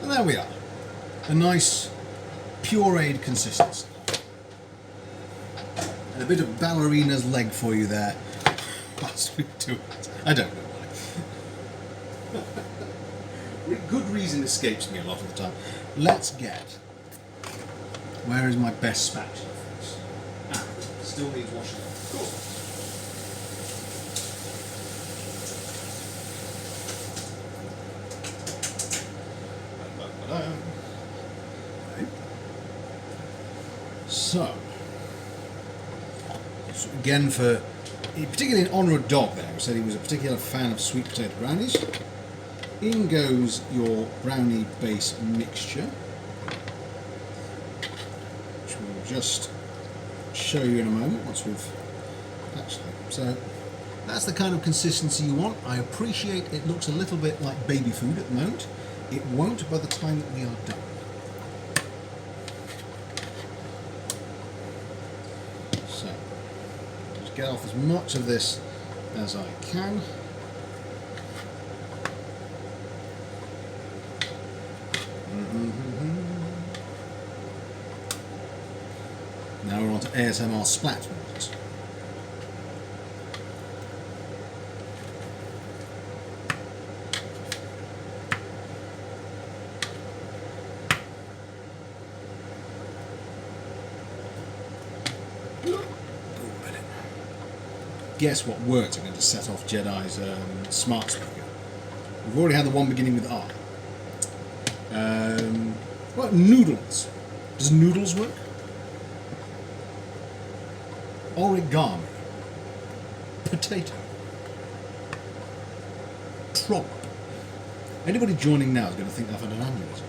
And there we are. A nice pureed consistency. And a bit of ballerina's leg for you there. Whilst we do it. I don't know why. Good reason escapes me a lot of the time. Let's get... Where is my best spatula? Ah, still needs washing. Cool. So again, particularly in honour of Dog there, who said he was a particular fan of sweet potato brownies, in goes your brownie base mixture, which we'll just show you in a moment once we've actually... So that's the kind of consistency you want. I appreciate it looks a little bit like baby food at the moment. It won't by the time that we are done. So, just get off as much of this as I can. Now we're on to ASMR splat ones. Guess what words are going to set off Jedi's smart speaker? We've already had the one beginning with R. What? Noodles. Does noodles work? Origami. Potato. Prop. Anybody joining now is going to think I've had an aneurysm.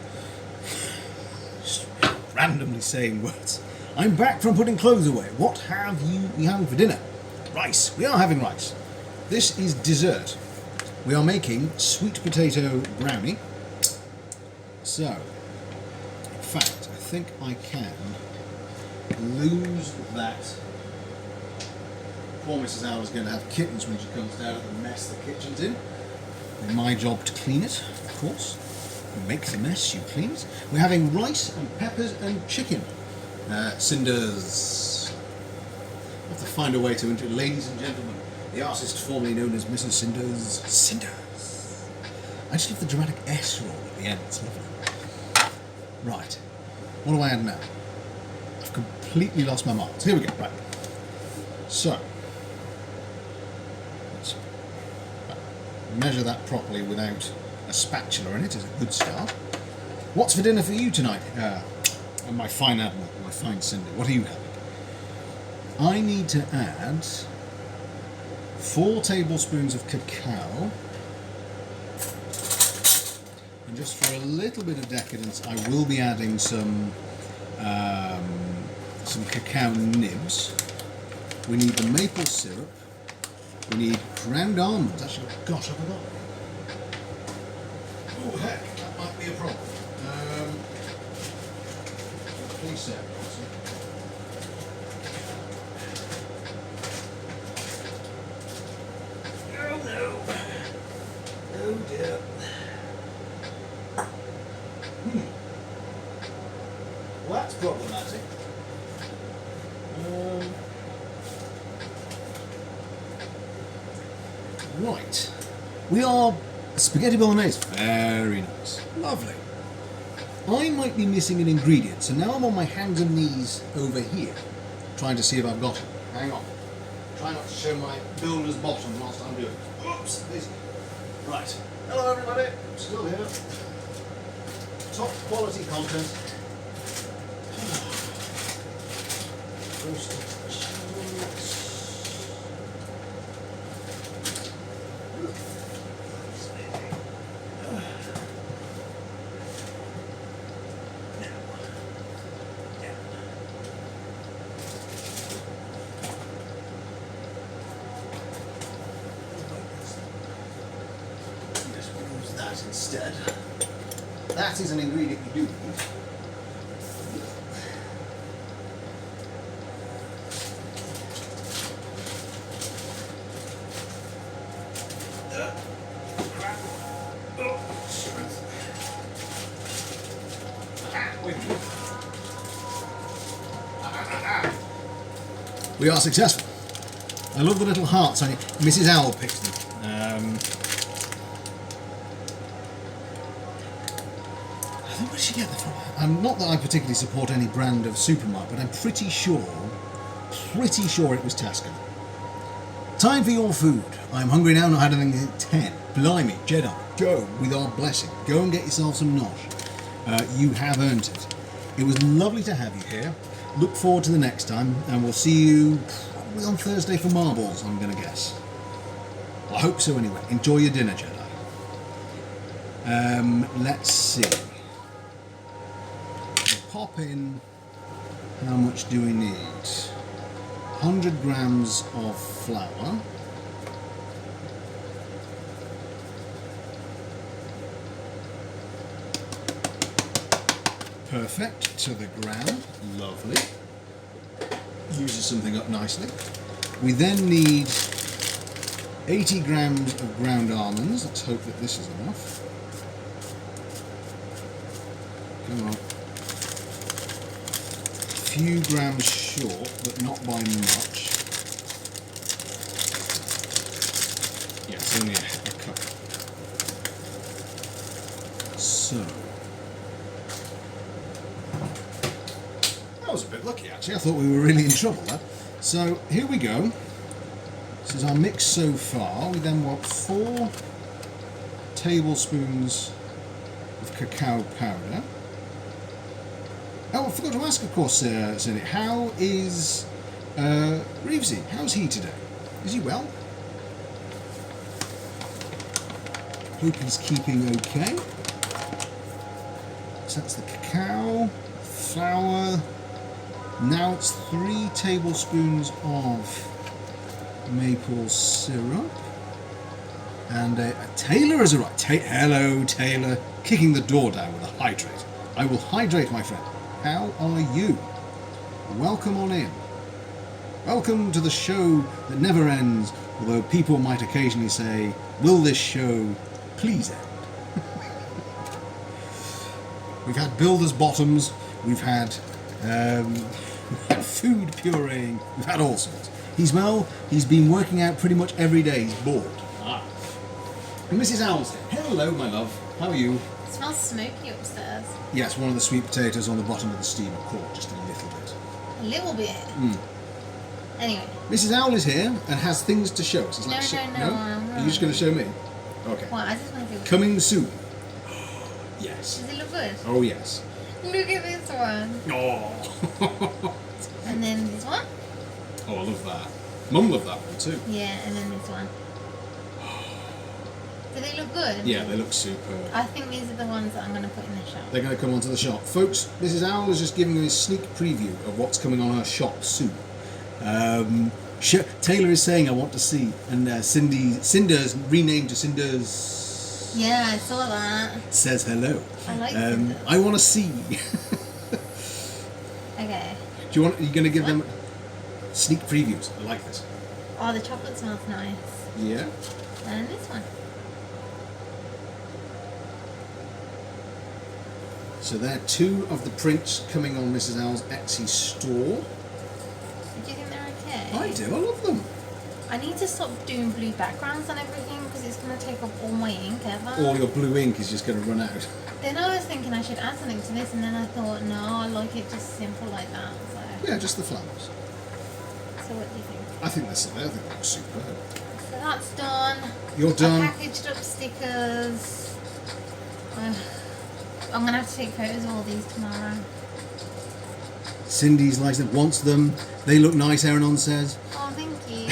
Just randomly saying words. I'm back from putting clothes away. What have you been having for dinner? Rice. We are having rice. This is dessert. We are making sweet potato brownie. So, in fact, I think I can lose that. Poor Mrs. Hour is going to have kittens when she comes down at the mess the kitchen's in. It's my job to clean it, of course. You make the mess, you clean it. We're having rice and peppers and chicken. Cinders. I have to find a way to introduce, ladies and gentlemen, the artist formerly known as Mrs. Cinders. Cinders. I just love the dramatic S roll at the end. It's lovely. Right. What do I add now? I've completely lost my marks. Here we go. Right. So, let's measure that properly without a spatula in it is a good start. What's for dinner for you tonight? My fine Admiral, my fine Cindy. What are you having? I need to add 4 tablespoons of cacao, and just for a little bit of decadence I will be adding some cacao nibs. We need the maple syrup, we need ground almonds. Actually, gosh, I forgot. Oh heck, that might be a problem. Please, Sarah. Oh dear. Well, that's problematic. Right. We are spaghetti bolognese. Very nice. Lovely. I might be missing an ingredient, so now I'm on my hands and knees over here, trying to see if I've got it. Hang on. Try not to show my builder's bottom whilst I'm doing it. Oops! Right. Hello everybody, I'm still here. Top quality content. Roasted chillout. Instead. That is an ingredient you do need. We are successful. I love the little hearts on it. Mrs. Owl picks them. Where did she get that from? Not that I particularly support any brand of supermarket, but I'm pretty sure it was Tesco. Time for your food. I'm hungry now, not had anything at 10. Blimey, Jedi, go with our blessing. Go and get yourself some nosh. You have earned it. It was lovely to have you here. Look forward to the next time, and we'll see you probably on Thursday for marbles, I'm going to guess. I hope so anyway. Enjoy your dinner, Jedi. Let's see. Pop in, how much do we need? 100 grams of flour. Perfect, to the ground, lovely. Uses something up nicely. We then need 80 grams of ground almonds. Let's hope that this is enough. Come on. Few grams short, but not by much. Yeah, it's only a cup. So that was a bit lucky actually. I thought we were really in trouble there. So here we go. This is our mix so far. We then want 4 tablespoons of cacao powder. Oh, I forgot to ask, of course, Cindy, how is Reevesy? How's he today? Is he well? Hope he's keeping okay. So that's the cacao, flour. Now it's 3 tablespoons of maple syrup. And Taylor has arrived. Hello, Taylor. Kicking the door down with a hydrate. I will hydrate, my friend. How are you? Welcome on in. Welcome to the show that never ends, although people might occasionally say, will this show please end? We've had builder's bottoms, we've had food pureeing, we've had all sorts. He's been working out pretty much every day, he's bored. And Mrs. Owl's here. Hello, my love. How are you? It smells smoky upstairs. Yes, one of the sweet potatoes on the bottom of the steamer caught just a little bit. A little bit? Anyway. Mrs. Owl is here and has things to show us. It's No. Are you just going to show me? Okay. Well, I just want to see. Coming soon. Yes. Does it look good? Oh, yes. Look at this one. Oh. And then this one? Oh, I love that. Mum loved that one too. Yeah, and then this one. Do they look good? Yeah, they look superb. I think these are the ones that I'm going to put in the shop. They're going to come onto the shop. Folks, Mrs. Owl is just giving you a sneak preview of what's coming on her shop soon. Taylor is saying, I want to see. And Cinder's renamed to Cinder's... Yeah, I saw that. Says hello. I like Cinder. I want to see. Okay. Are you going to give them sneak previews? I like this. Oh, the chocolate smells nice. Yeah. And this one. So there are 2 of the prints coming on Mrs. Owl's Etsy store. Do you think they're okay? I do, I love them. I need to stop doing blue backgrounds and everything because it's going to take up all my ink ever. All your blue ink is just going to run out. Then I was thinking I should add something to this, and then I thought, no, I like it just simple like that. So, Yeah, just the flowers. so what do you think? I think that's superb. So that's done. You're done. I packaged up stickers. I'm going to have to take photos of all these tomorrow. Cindy's likes them, wants them. They look nice, Aaron says. Oh, thank you.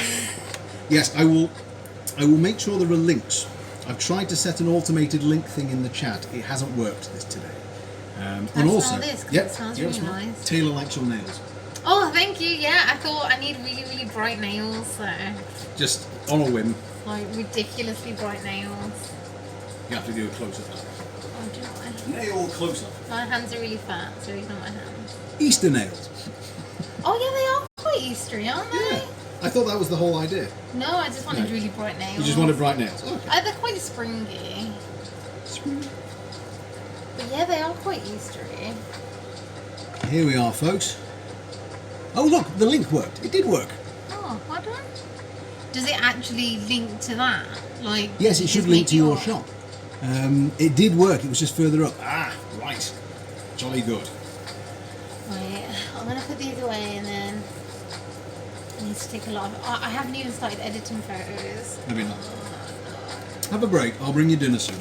Yes, I will make sure there are links. I've tried to set an automated link thing in the chat. It hasn't worked this today. And also, smell this, 'cause yep, it smells you really smell. nice. Taylor likes your nails. Oh, thank you. Yeah, I thought I need really, really bright nails. So, Just on a whim. like ridiculously bright nails. You have to do a close-up. Oh, do I? Nail close-up. My hands are really fat, so ignore my hands. Easter nails. Oh yeah, they are quite Eastery, aren't they? Yeah. I thought that was the whole idea. No, I just wanted No. really bright nails. You just wanted bright nails. Okay. They're quite springy. But yeah, they are quite Eastery. Here we are, folks. Oh look, the link worked. It did work. Oh, well done. Does it actually link to that? Like, Yes, it should just link make to it your up? shop. It did work. It was just further up. Ah, right. Jolly good. Right, I'm gonna put these away and then I need to take a lot of. I haven't even started editing photos. Maybe not. Have a break. I'll bring you dinner soon.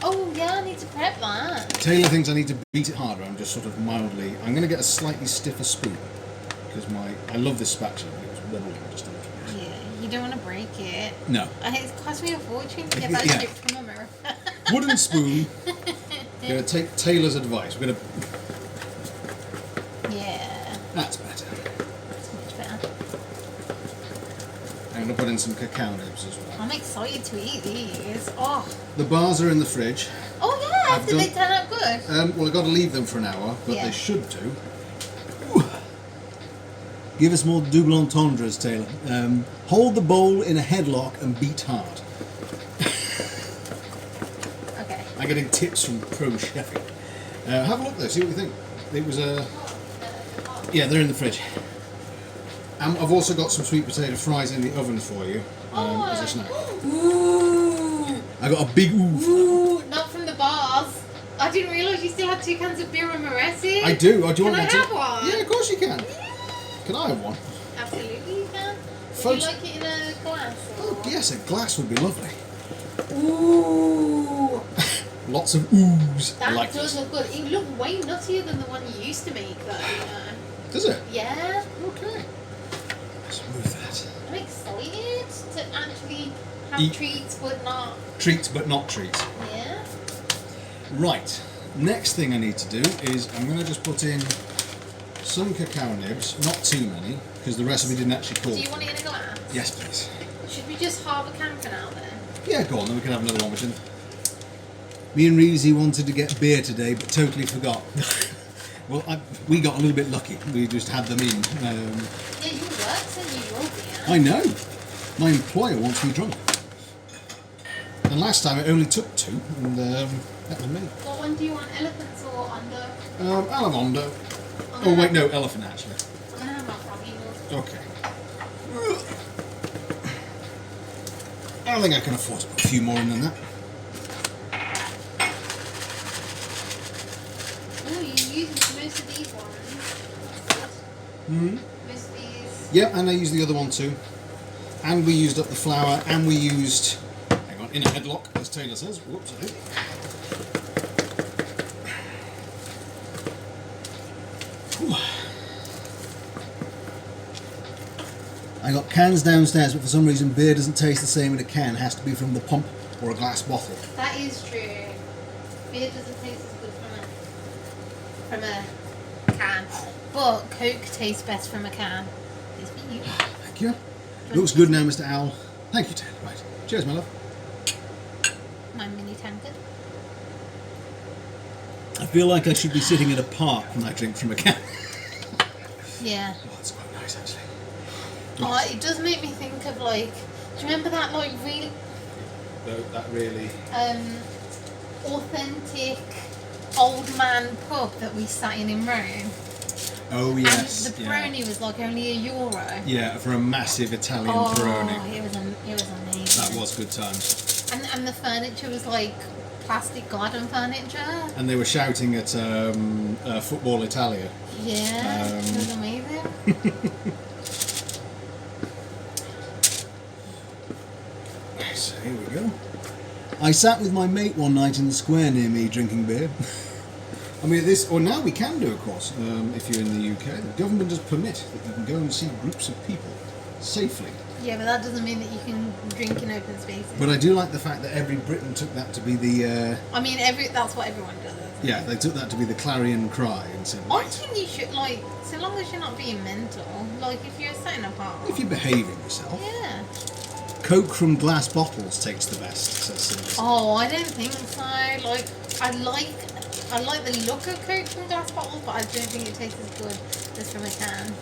Oh yeah, I need to prep that. Taylor thinks I need to beat it harder. I'm just sort of mildly. I'm going to get a slightly stiffer spoon because I love this spatula. But it was wobbling just a little bit. Yeah, you don't want to break it. No. It's cost me a fortune to get that Yeah. shipped from America. Wooden spoon. Going to take Taylor's advice. We're going to. Yeah, That's better. it's much better. I'm going to put in some cacao nibs as well. I'm excited to eat these. Oh, The bars are in the fridge. oh yeah, I've did they done- turn out good? Well, I've got to leave them for an hour, but Yeah. they should do. Give us more double entendres, Taylor. Hold the bowl in a headlock and beat hard. Okay. I'm getting tips from pro chefing. Have a look though, see what you think. It was a... Yeah, they're in the fridge. I've also got some sweet potato fries in the oven for you as a snack. Ooh. I got a big oof. Ooh, not from the bars. I didn't realise you still had 2 cans of beer and Moretti. I do. Oh, do you Can want I one to? have one? Yeah, of course you can. Yeah. Can I have one? Absolutely, you can. Would Folks- you like it in a glass? Or? Oh, yes, a glass would be lovely. Ooh. Lots of oohs. I That like does this. look good. It looked way nuttier than the one you used to make, though. Does it? Yeah. Okay. Let's move that. I'm excited to actually have Eat. treats, but not. Treats, but not treats. Yeah. Right. Next thing I need to do is I'm going to just put in some cacao nibs, not too many, because the recipe didn't actually call. Do you want it in a glass? Yes, please. Should we just halve a can for now then? Yeah, go on, then we can have another one with him. Me and Reezy wanted to get beer today, but totally forgot. Well, we got a little bit lucky. We just had them in. Yeah, your work sent you your beer. I know. My employer wants me drunk. And last time it only took 2, and that was me. What one do you want, elephants or under? Alamondo. Oh wait, no, elephant actually. I'm gonna have my froggy milk. Okay. I don't think I can afford to put a few more in than that. Oh, you use most of these ones. That's good. Mm-hmm. Most of these. Yep, and I used the other one too. And we used up the flour, and we used, hang on, in a headlock, as Taylor says. Whoops, I think. Whew. I got cans downstairs, but for some reason beer doesn't taste the same in a can. It has to be from the pump or a glass bottle. That is true. Beer doesn't taste as good from a can. But Coke tastes best from a can. It's for you. Thank you. Looks good now, Mr. Owl. Thank you, Taylor. Right. Cheers, my love. My mini tankard. I feel like I should be sitting at a park when I drink from a can. Yeah. Oh, that's quite nice, actually. Oh, it does make me think of like, do you remember that like really That really... authentic old man pub that we sat in Rome? Oh yes. And the Brownie was like only €1. Yeah, for a massive Italian Oh, Brownie. it was amazing. That was good times. And the furniture was like plastic garden furniture. And they were shouting at Football Italia. Yeah, it was amazing. So here we go. I sat with my mate one night in the square near me drinking beer. I mean, now we can do, of course, if you're in the UK. The government does permit that you can go and see groups of people safely. Yeah, but that doesn't mean that you can drink in open spaces. But I do like the fact that every Briton took that to be the... I mean, that's what everyone does. Yeah, they took that to be the clarion cry and said, I right, think you should, like, so long as you're not being mental, like, if you're setting apart. if you're behaving yourself. Yeah. Coke from glass bottles takes the best, says Cindy. Oh, I don't think so. Like, I like the look of Coke from glass bottles, but I don't think it tastes as good as from a can.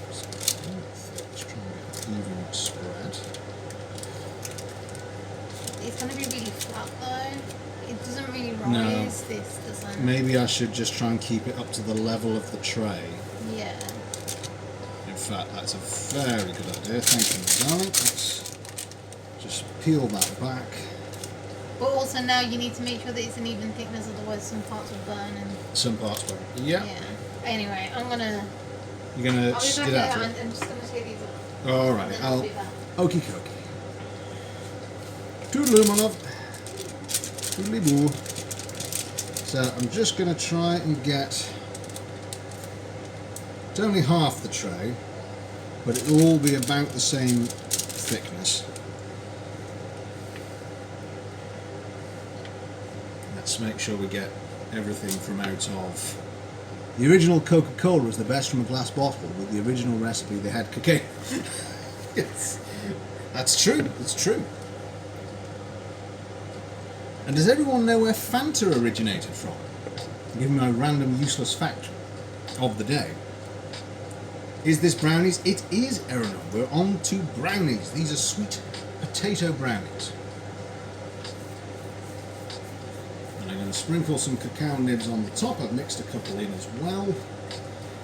Let's try and get an even spread. It's going to be really flat though. It doesn't really rise, No. this doesn't. Maybe I should just try and keep it up to the level of the tray. Yeah. In fact, that's a very good idea. Thank you, darling. Let's just peel that back. But also now you need to make sure that it's an even thickness, otherwise some parts will burn and... Some parts will. Yeah. Yeah. Anyway, I'm going to... You're going to I'll be skid back out there it? and I'm just going to take these off. Alright, And then I'll... be back. Okie dokie. Toodaloo, my love. Toodly boo. So I'm just going to try and get... It's only half the tray, but it'll all be about the same thickness. Let's make sure we get everything from out of... The original Coca-Cola was the best from a glass bottle. With the original recipe they had cocaine. Yes. That's true, it's true. And does everyone know where Fanta originated from? I'll give you my random useless fact of the day. Is this brownies? It is, Eleanor. We're on to brownies. These are sweet potato brownies. And I'm going to sprinkle some cacao nibs on the top. I've mixed a couple in as well.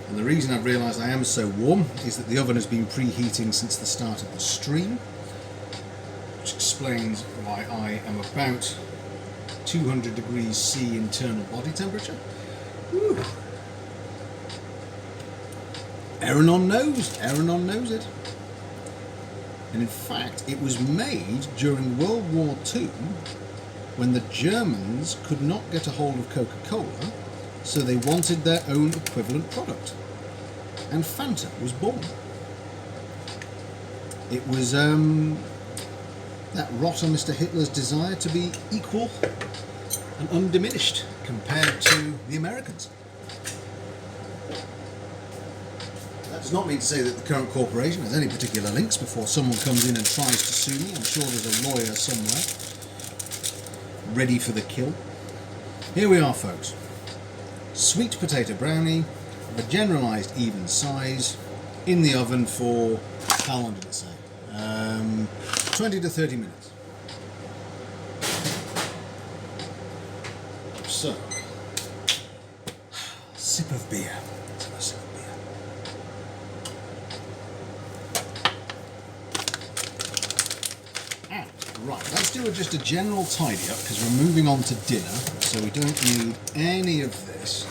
And the reason I've realised I am so warm is that the oven has been preheating since the start of the stream, which explains why I am about 200 degrees C internal body temperature. Whew. Eranon knows it. And in fact, it was made during World War II when the Germans could not get a hold of Coca-Cola, so they wanted their own equivalent product. And Fanta was born. It was that rot on Mr. Hitler's desire to be equal and undiminished compared to the Americans. That does not mean to say that the current corporation has any particular links before someone comes in and tries to sue me. I'm sure there's a lawyer somewhere ready for the kill. Here we are, folks. Sweet potato brownie of a generalised even size in the oven for, how long did it say? 20 to 30 minutes. So, sip of beer. Let's have a sip of beer. Right, let's do just a general tidy up because we're moving on to dinner, so we don't need any of this.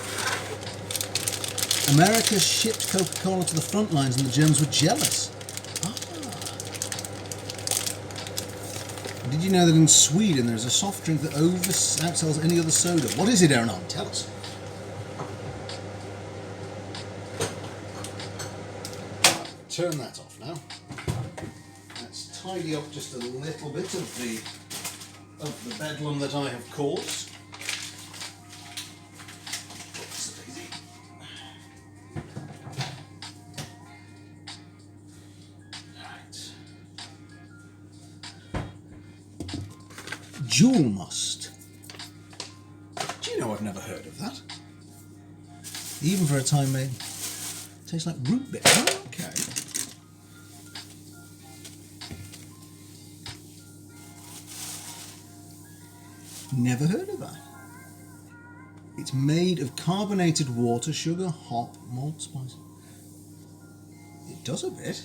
America shipped Coca-Cola to the front lines and the Germans were jealous. Did you know that in Sweden there's a soft drink that outsells any other soda? What is it, Eranon? Tell us. Turn that off now. Let's tidy up just a little bit of the bedlam that I have caused. Jewel must. Do you know I've never heard of that? Even for a time made. Tastes like root beer. Oh, okay. Never heard of that. It's made of carbonated water, sugar, hop, malt, spice. It does a bit.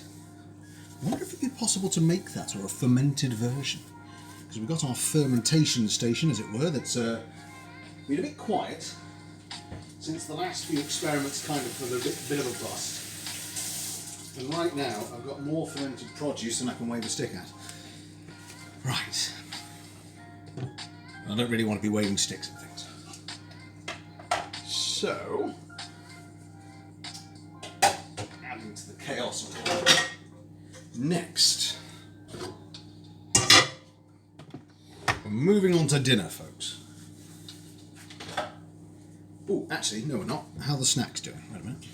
I wonder if it'd be possible to make that, or a fermented version. Because we've got our fermentation station, as it were, that's been a bit quiet since the last few experiments kind of were a bit of a bust. And right now I've got more fermented produce than I can wave a stick at. Right. I don't really want to be waving sticks at things. So, adding to the chaos of it. Next, we're moving on to dinner, folks. Oh, actually, no we're not. How are the snacks doing? Wait a minute.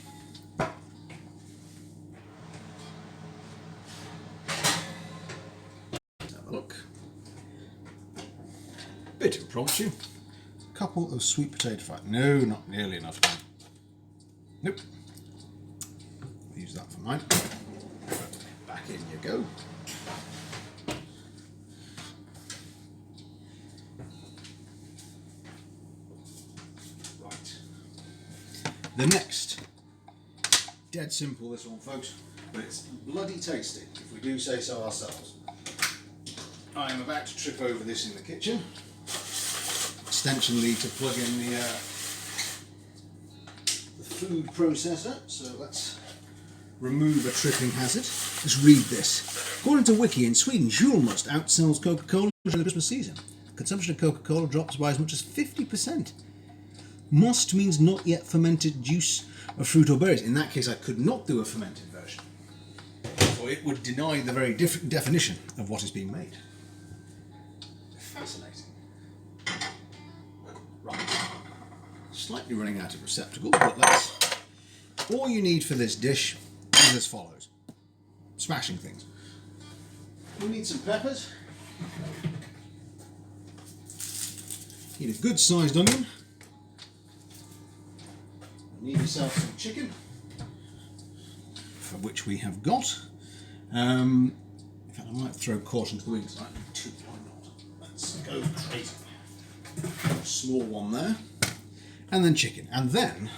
Let's have a look. Bit impromptu. A couple of sweet potato fries. No, not nearly enough. Nope. I'll use that for mine. Back in you go. Right. The next. Dead simple, this one, folks. But it's bloody tasty, if we do say so ourselves. I am about to trip over this in the kitchen. Extension lead to plug in the food processor. So let's remove a tripping hazard. Let's read this. According to Wiki, in Sweden, Julmust outsells Coca-Cola during the Christmas season. Consumption of Coca-Cola drops by as much as 50%. Must means not yet fermented juice of fruit or berries. In that case, I could not do a fermented version, for it would deny the very different definition of what is being made. Fascinating. Right. Slightly running out of receptacles, but let's... All you need for this dish is as follows. Smashing things. We need some peppers. Need a good sized onion. Need yourself some chicken, for which we have got. In fact, I might throw caution to the wind, because I need two, why not? Let's go crazy. A small one there. And then chicken. And then,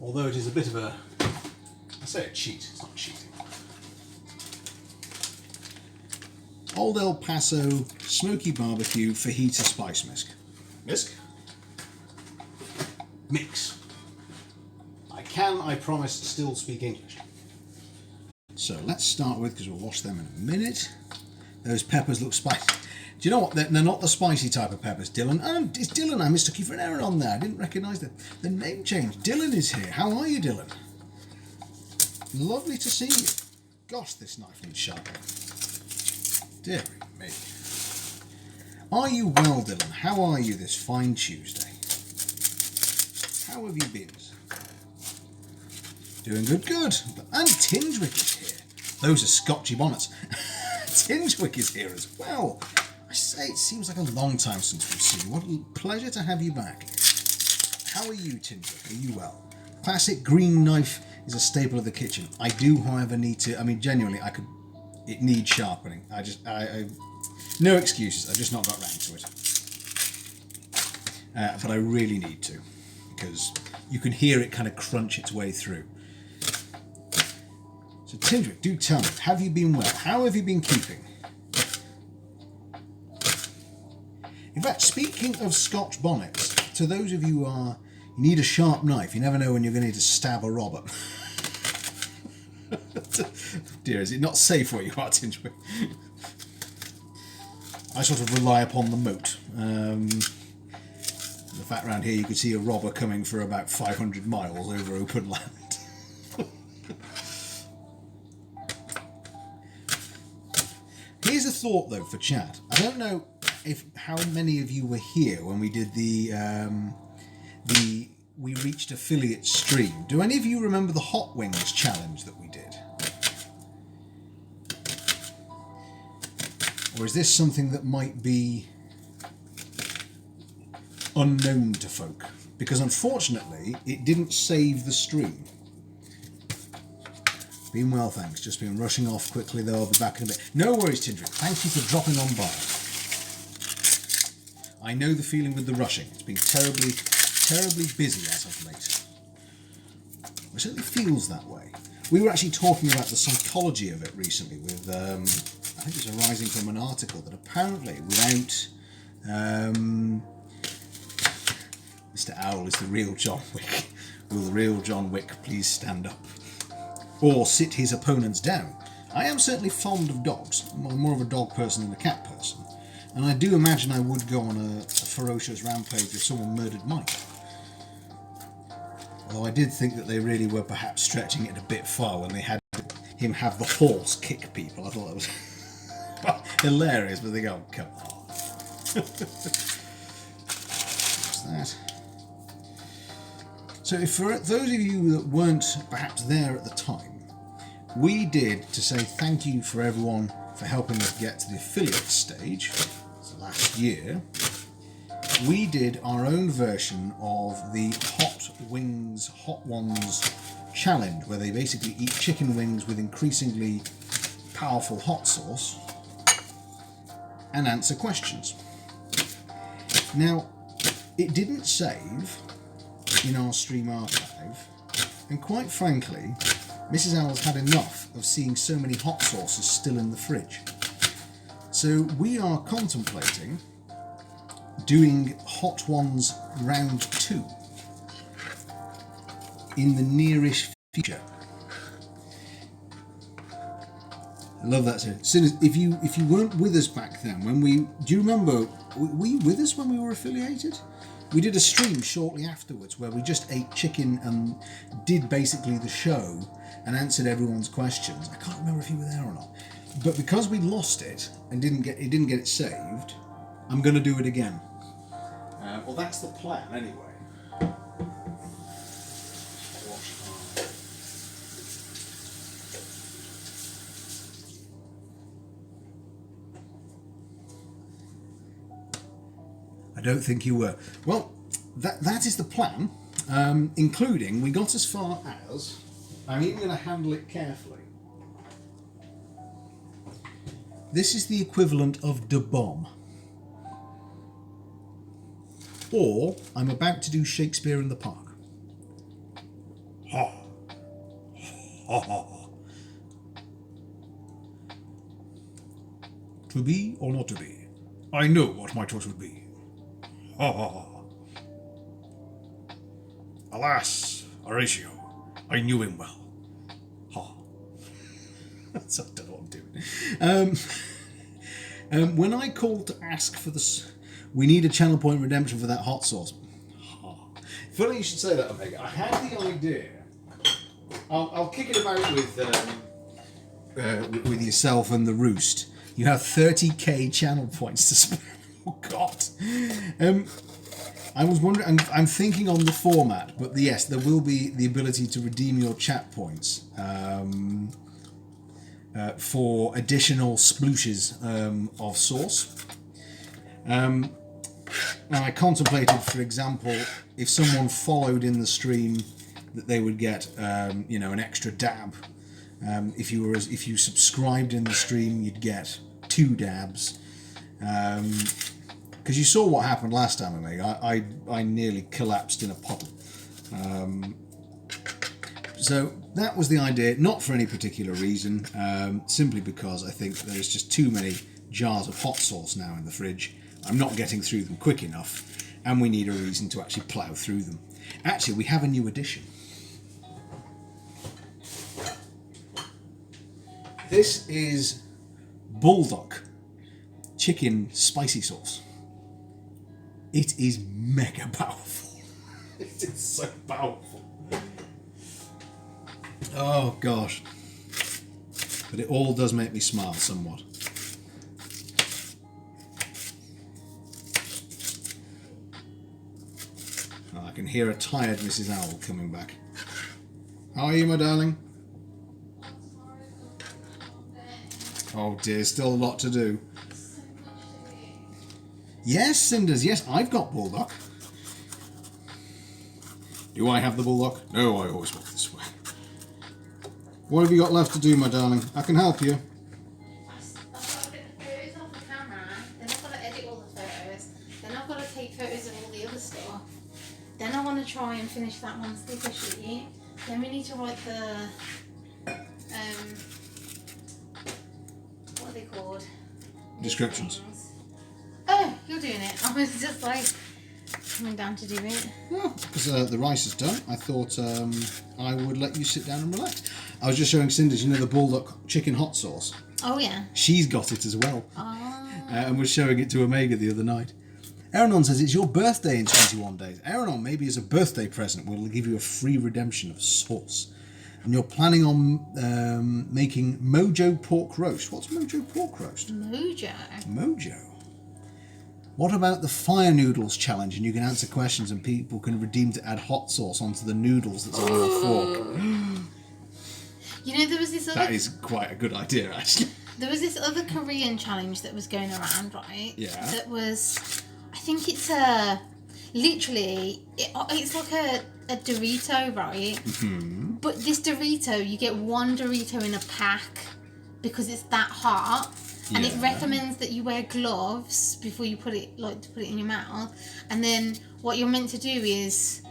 although it is a bit of a, I say a cheat, it's not cheating. Old El Paso Smoky Barbecue Fajita Spice Mix. Mix. I promise, still speak English. So let's start with, because we'll wash them in a minute. Those peppers look spicy. Do you know what? They're not the spicy type of peppers, Dylan. It's Dylan. I mistook you for an error on there. I didn't recognise the name change. Dylan is here. How are you, Dylan? Lovely to see you. Gosh, this knife needs sharpening. Dear me. Are you well, Dylan? How are you this fine Tuesday? How have you been? Doing good. And Tingewick is here. Those are Scotchy bonnets. Tingewick is here as well. I say, it seems like a long time since we've seen you. What a pleasure to have you back. How are you, Tingewick? Are you well? Classic green knife is a staple of the kitchen. I do, however, need to... I mean, genuinely, it needs sharpening. No excuses. I've just not got round to it. But I really need to, because you can hear it kind of crunch its way through. So Tindrick, do tell me, have you been well? How have you been keeping? In fact, speaking of Scotch bonnets, to those of you who need a sharp knife, you never know when you're going to need to stab a robber. Dear, is it not safe where you are, Tindrick? I sort of rely upon the moat. The fact around here you could see a robber coming for about 500 miles over open land. Here's a thought though for chat. I don't know how many of you were here when we did the We Reached Affiliate stream. Do any of you remember the Hot Wings challenge that we did? Or is this something that might be unknown to folk? Because unfortunately it didn't save the stream. Been well, thanks. Just been rushing off quickly though. I'll be back in a bit. No worries, Tindrick. Thank you for dropping on by. I know the feeling with the rushing. It's been terribly terribly busy as of late. It certainly feels that way. We were actually talking about the psychology of it recently with, I think it was arising from an article that apparently without Mr. Owl is the real John Wick. Will the real John Wick please stand up? Or sit his opponents down? I am certainly fond of dogs. I'm more of a dog person than a cat person. And I do imagine I would go on a ferocious rampage if someone murdered Mike. Although I did think that they really were perhaps stretching it a bit far when they had him have the horse kick people. I thought that was hilarious, but they go, come on. What's that? So if for those of you that weren't perhaps there at the time, we did to say thank you for everyone for helping us get to the affiliate stage. So last year, we did our own version of the Hot Ones challenge, where they basically eat chicken wings with increasingly powerful hot sauce and answer questions. Now, it didn't save in our stream archive, and quite frankly, Mrs. Owl's had enough of seeing so many hot sauces still in the fridge. So we are contemplating doing Hot Ones round 2 in the nearish future. I love that. So if you weren't with us back then, do you remember? Were you with us when we were affiliated? We did a stream shortly afterwards where we just ate chicken and did basically the show and answered everyone's questions. I can't remember if you were there or not, but because we lost it and didn't get it saved, I'm going to do it again. Well, that's the plan anyway. I don't think you were. Well, that is the plan, including we got as far as, I'm even going to handle it carefully. This is the equivalent of de bomb. Or I'm about to do Shakespeare in the Park. Ha. Ha ha. To be or not to be? I know what my choice would be. Ha ha ha. Alas, Horatio, I knew him well. Ha. I don't know what I'm doing. When I called to ask for this, we need a channel point redemption for that hot sauce. Ha. Funny you should say that, Omega. I had the idea. I'll kick it about with yourself and the Roost. You have 30k channel points to spend. Oh God. I was wondering, I'm thinking on the format, but yes, there will be the ability to redeem your chat points for additional splooshes of sauce. And I contemplated, for example, if someone followed in the stream, that they would get, an extra dab. If you subscribed in the stream, you'd get 2 dabs. Because you saw what happened last time, Omega. I nearly collapsed in a puddle. So that was the idea, not for any particular reason, simply because I think there's just too many jars of hot sauce now in the fridge. I'm not getting through them quick enough, and we need a reason to actually plough through them. Actually, we have a new addition. This is Bulldog chicken spicy sauce. It is mega powerful. It is so powerful. Oh gosh. But it all does make me smile somewhat. Oh, I can hear a tired Mrs. Owl coming back. How are you, my darling? Oh dear, still a lot to do. Yes, Cinders, yes, I've got Bulldog. Do I have the Bulldog? No, I always walk this way. What have you got left to do, my darling? I can help you. I've got to get the photos off the camera, then I've got to edit all the photos, then I've got to take photos of all the other stuff, Then I want to try and finish that one sticker sheet. Then we need to write the what are they called? Descriptions. Things. Oh, you're doing it. I was just like coming down to do it. Well, because the rice is done, I thought I would let you sit down and relax. I was just showing Cinders, you know, the bulldog chicken hot sauce. Oh yeah. She's got it as well. Oh. And was showing it to Omega the other night. Eranon says it's your birthday in 21 days. Eranon, maybe as a birthday present, we'll give you a free redemption of sauce. And you're planning on making Mojo pork roast. What's Mojo pork roast? Mojo. Mojo. What about the fire noodles challenge? And you can answer questions and people can redeem to add hot sauce onto the noodles that's on your fork. You know, there was this other... That is quite a good idea, actually. There was this other Korean challenge that was going around, right? Yeah. That was... I think it's literally, it's like a Dorito, right? Mm-hmm. But this Dorito, you get one Dorito in a pack because it's that hot. And it recommends that you wear gloves before you put it in your mouth. And then what you're meant to do is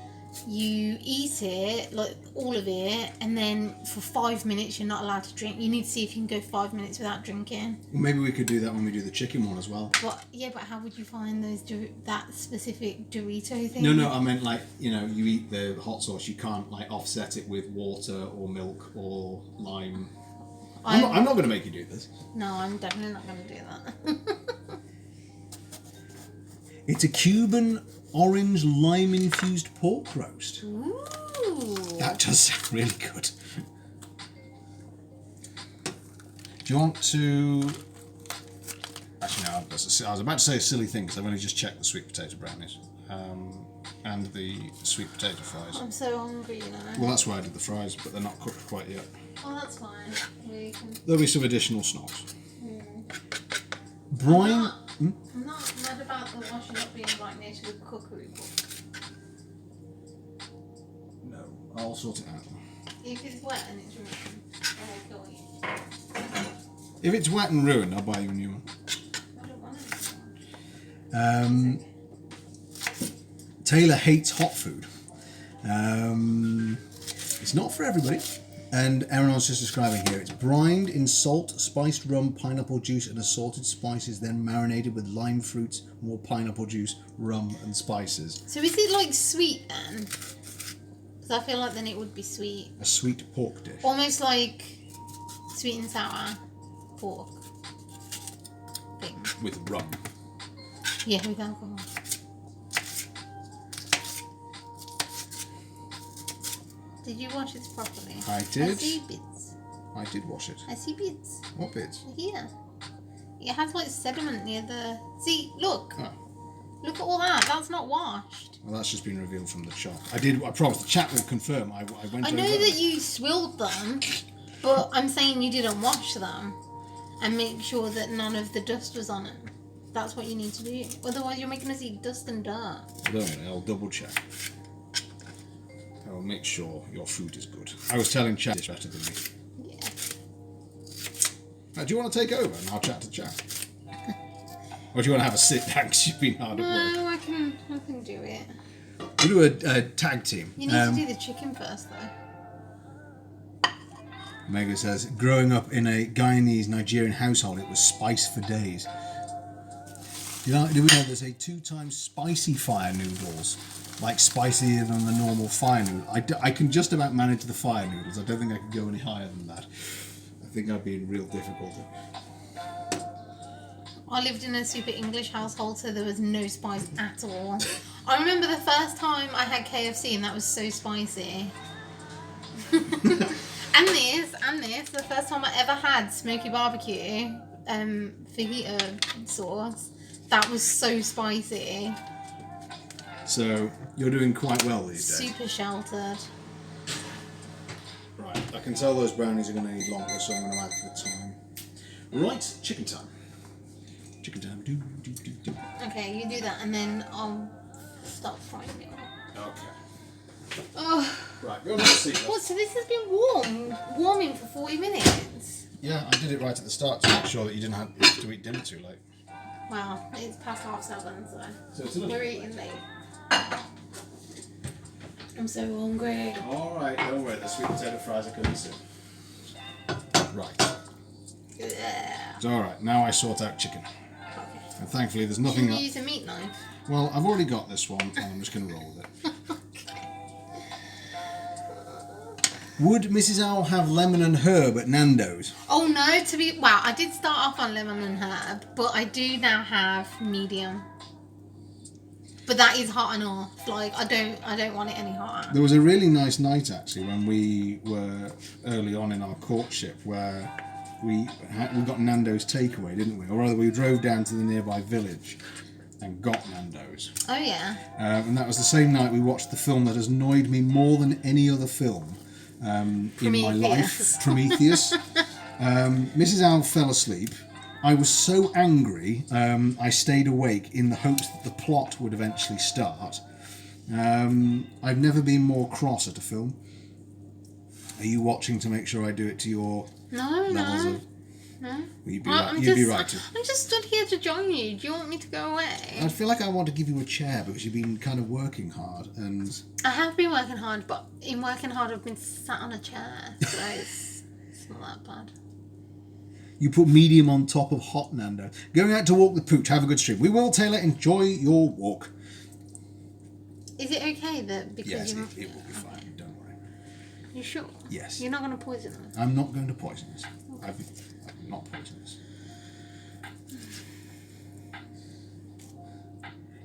you eat it, like all of it, and then for 5 minutes you're not allowed to drink. You need to see if you can go 5 minutes without drinking. Well, maybe we could do that when we do the chicken one as well. But how would you find those that specific Dorito thing? No, I meant like, you know, you eat the hot sauce, you can't like offset it with water or milk or lime. I'm not going to make you do this. No, I'm definitely not going to do that. It's a Cuban orange lime infused pork roast. Ooh. That does sound really good. Do you want to... Actually, no, I was about to say a silly thing because I've only just checked the sweet potato brownies and the sweet potato fries. I'm so hungry, you know. Well, that's why I did the fries, but they're not cooked quite yet. Oh, that's fine. We can... There'll be some additional snacks. Brian... I'm not mad about the washing up being right near to the cookery book. No, I'll sort it out. If it's wet and it's ruined, I'll kill you. If it's wet and ruined, I'll buy you a new one. I don't want it. Taylor hates hot food. It's not for everybody. And Aaron's just describing here, it's brined in salt, spiced rum, pineapple juice and assorted spices, then marinated with lime fruits, more pineapple juice, rum and spices. So is it like sweet then? Because I feel like then it would be sweet. A sweet pork dish. Almost like sweet and sour pork thing. With rum. Yeah, with alcohol. Did you wash it properly? I did. I see bits. I did wash it. I see bits. What bits? Here. It has like sediment near the... See, look. Oh. Look at all that. That's not washed. Well, that's just been revealed from the shop. I promise, the chat will confirm. I went I know over... that you swilled them, but I'm saying you didn't wash them and make sure that none of the dust was on it. That's what you need to do. Otherwise, you're making us eat dust and dirt. I'll double check. I will make sure your food is good. I was telling Chat it's better than me. Yeah. Do you want to take over and I'll chat to Chat? Or do you want to have a sit down because you've been hard at work? No, I can do it. We'll do a tag team. You need to do the chicken first, though. Omega says, growing up in a Guyanese Nigerian household, it was spice for days. Do we know there's a 2 times spicy fire noodles? Like spicier than the normal fire noodle. I can just about manage the fire noodles. I don't think I can go any higher than that. I think I'd be in real difficulty. I lived in a super English household, so there was no spice at all. I remember the first time I had KFC and that was so spicy. and this, the first time I ever had smoky barbecue fajita sauce, that was so spicy. So, you're doing quite well these days. Super sheltered. Right, I can tell those brownies are going to need longer, so I'm going to add the time. Right, chicken time. Chicken time. Do. Okay, you do that and then I'll stop frying it. Okay. Oh. Right, go on to the seat. What, so this has been warming for 40 minutes? Yeah, I did it right at the start to make sure that you didn't have to eat dinner too late. Well, it's past 7:30, so So it's a little we're bit eating late. I'm so hungry. Alright, don't worry, the sweet potato fries are coming soon. Right. Yeah. It's alright, now I sort out chicken. Okay. And thankfully there's nothing... Can you use a meat knife? Well, I've already got this one, and I'm just going to roll with it. Would Mrs. Owl have lemon and herb at Nando's? Oh no, I did start off on lemon and herb, but I do now have medium. But that is hot enough. Like I don't want it any hotter. There was a really nice night actually when we were early on in our courtship where we got Nando's takeaway, didn't we? Or rather, we drove down to the nearby village and got Nando's. Oh yeah. And that was the same night we watched the film that has annoyed me more than any other film in my life, Prometheus. Mrs. Owl fell asleep. I was so angry, I stayed awake in the hopes that the plot would eventually start. I've never been more cross at a film. Are you watching to make sure I do it to your levels of... No. Well, you'd be right to. I'm just stood here to join you. Do you want me to go away? I feel like I want to give you a chair because you've been kind of working hard and... I have been working hard, but in working hard I've been sat on a chair, so it's not that bad. You put medium on top of hot Nando. Going out to walk the pooch. Have a good stream. We will, Taylor. Enjoy your walk. Is it okay that because yes, you... it will be fine. Don't worry. You sure? Yes. You're not going to poison us? I'm not going to poison us. I'm not poisonous.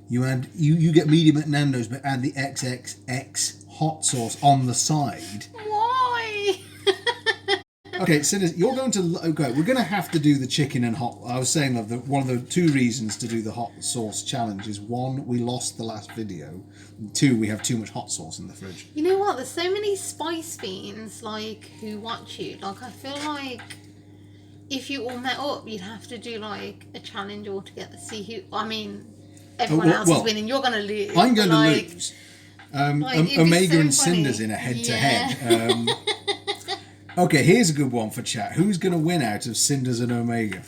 You get medium at Nando's, but add the XXX hot sauce on the side. Why? Okay, so you're going to... Okay, we're going to have to do the chicken and hot... I was saying that one of the two reasons to do the hot sauce challenge is, one, we lost the last video, and two, we have too much hot sauce in the fridge. You know what? There's so many spice fiends, like, who watch you. Like, I feel like if you all met up, you'd have to do, like, a challenge altogether. See who... I mean, everyone else is winning. You're going to lose. I'm going to lose. Omega and Cinder's in a head-to-head. Okay, here's a good one for chat. Who's going to win out of Cinders and Omega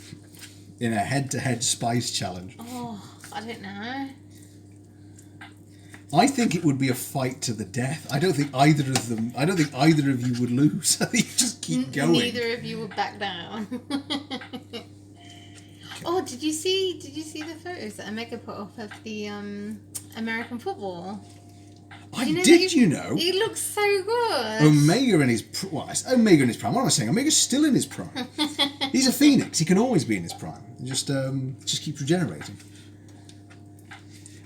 in a head-to-head spice challenge? Oh, I don't know. I think it would be a fight to the death. I don't think either of you would lose. I think you just keep going. Neither of you would back down. Oh, did you see the photos that Omega put up of the American football? You know? He looks so good. Omega in his prime. What am I saying? Omega's still in his prime. He's a phoenix. He can always be in his prime. He just keeps regenerating.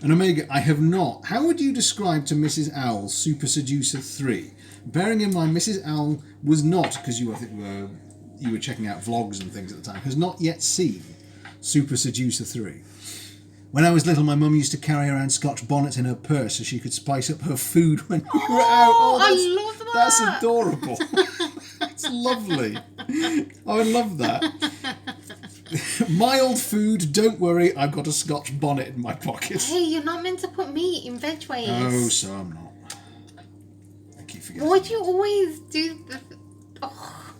And Omega, I have not. How would you describe to Mrs. Owl's Super Seducer 3? Bearing in mind, Mrs. Owl was not, because you were checking out vlogs and things at the time, has not yet seen Super Seducer 3. When I was little, my mum used to carry around Scotch bonnets in her purse so she could spice up her food when we were out. Oh, I love that. That's adorable. That's lovely. I would love that. Mild food, don't worry, I've got a Scotch bonnet in my pocket. Hey, you're not meant to put meat in veg ways. Oh, so I'm not. I keep forgetting. Why do you always do the... Oh.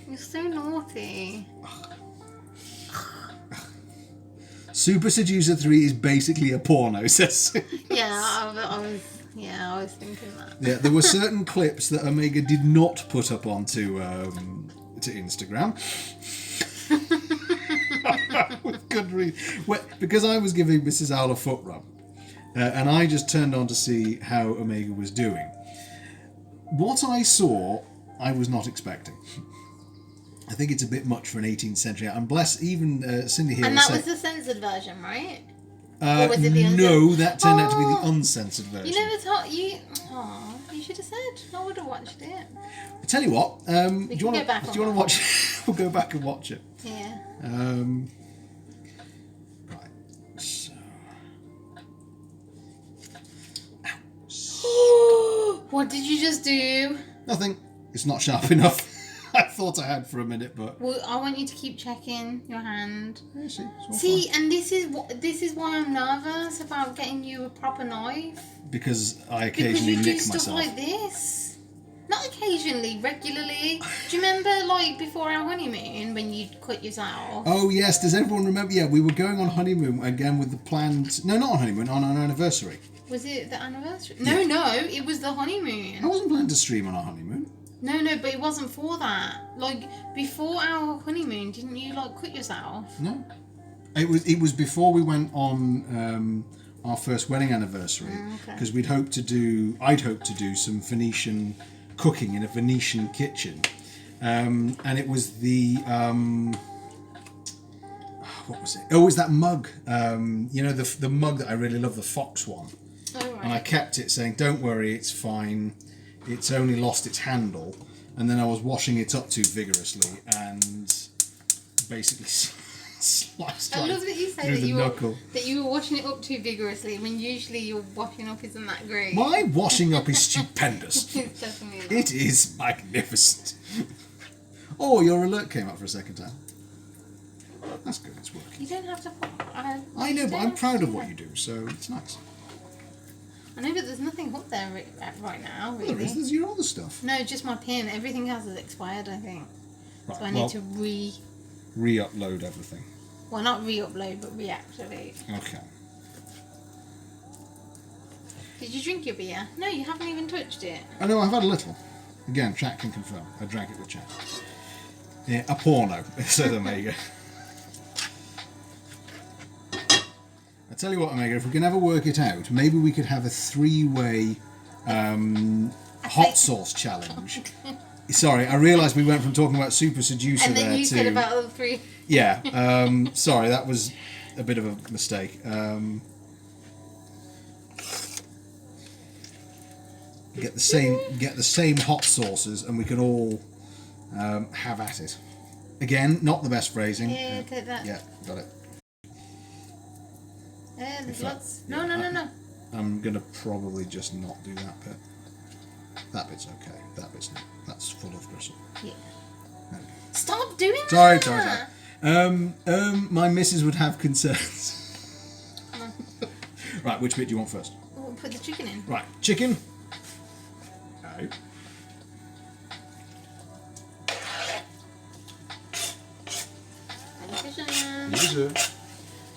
You're so naughty. Super Seducer 3 is basically a porno, says I was thinking that. Yeah, there were certain clips that Omega did not put up onto to Instagram. With good reason. Well, because I was giving Mrs. Owl a foot rub. And I just turned on to see how Omega was doing. What I saw, I was not expecting. I think it's a bit much for an 18th century. And bless even Cindy here. And that was the censored version, right? Or was it the uncensored? No, that turned out to be the uncensored version. You never thought you. Oh, you should have said. I would have watched it. I tell you what. Do you want to watch? We'll go back and watch it. Yeah. Right. So. What did you just do? Nothing. It's not sharp enough. I thought I had for a minute, but... Well, I want you to keep checking your hand. Yeah, see, and this is why I'm nervous about getting you a proper knife. Because I occasionally nick myself. Because you do stuff like this. Not occasionally, regularly. Do you remember, like, before our honeymoon, when you'd cut yourself? Oh, yes. Does everyone remember? Yeah, we were going on honeymoon again with the planned... No, not on honeymoon, on our anniversary. Was it the anniversary? No, it was the honeymoon. I wasn't planning to stream on our honeymoon. No, but it wasn't for that. Like, before our honeymoon, didn't you, like, cut yourself? No. It was before we went on our first wedding anniversary. Because I'd hoped to do some Venetian cooking in a Venetian kitchen. And it was the... what was it? Oh, it was that mug. You know, the mug that I really love, the fox one. Oh, right. And I kept it saying, don't worry, it's fine. It's only lost its handle. And then I was washing it up too vigorously and basically sliced I love that you say through the that knuckle. you were washing it up too vigorously when usually your washing up isn't that great. My washing up is stupendous. It's definitely not. It is magnificent. Oh, your alert came up for a second time. That's good, it's working. You don't have to put... I know, but I'm proud of what you do, so it's nice. I know, but there's nothing up there right now, really. There is, there's your other stuff. No, just my pin. Everything else is expired, I think. Right, So I need to re-upload everything. Well, not re-upload, but reactivate. Okay. Did you drink your beer? No, you haven't even touched it. I know, I've had a little. Again, chat can confirm. I drank it with chat. Yeah, a porno, says Omega. I tell you what, Omega, if we can ever work it out, maybe we could have a 3-way hot sauce challenge. Sorry, I realised we went from talking about Super Seducer And then there you to... said about the 3... Yeah, sorry, that was a bit of a mistake. Get the same hot sauces, and we can all have at it. Again, not the best phrasing. Yeah, take that. Yeah, got it. There's fact, lots. yeah, No. I'm gonna probably just not do that bit. That bit's okay. That bit's not. That's full of gristle. Yeah. There we go. Stop doing Sorry. that! My missus would have concerns. Right, which bit do you want first? We'll put the chicken in. Right, chicken. Okay. User.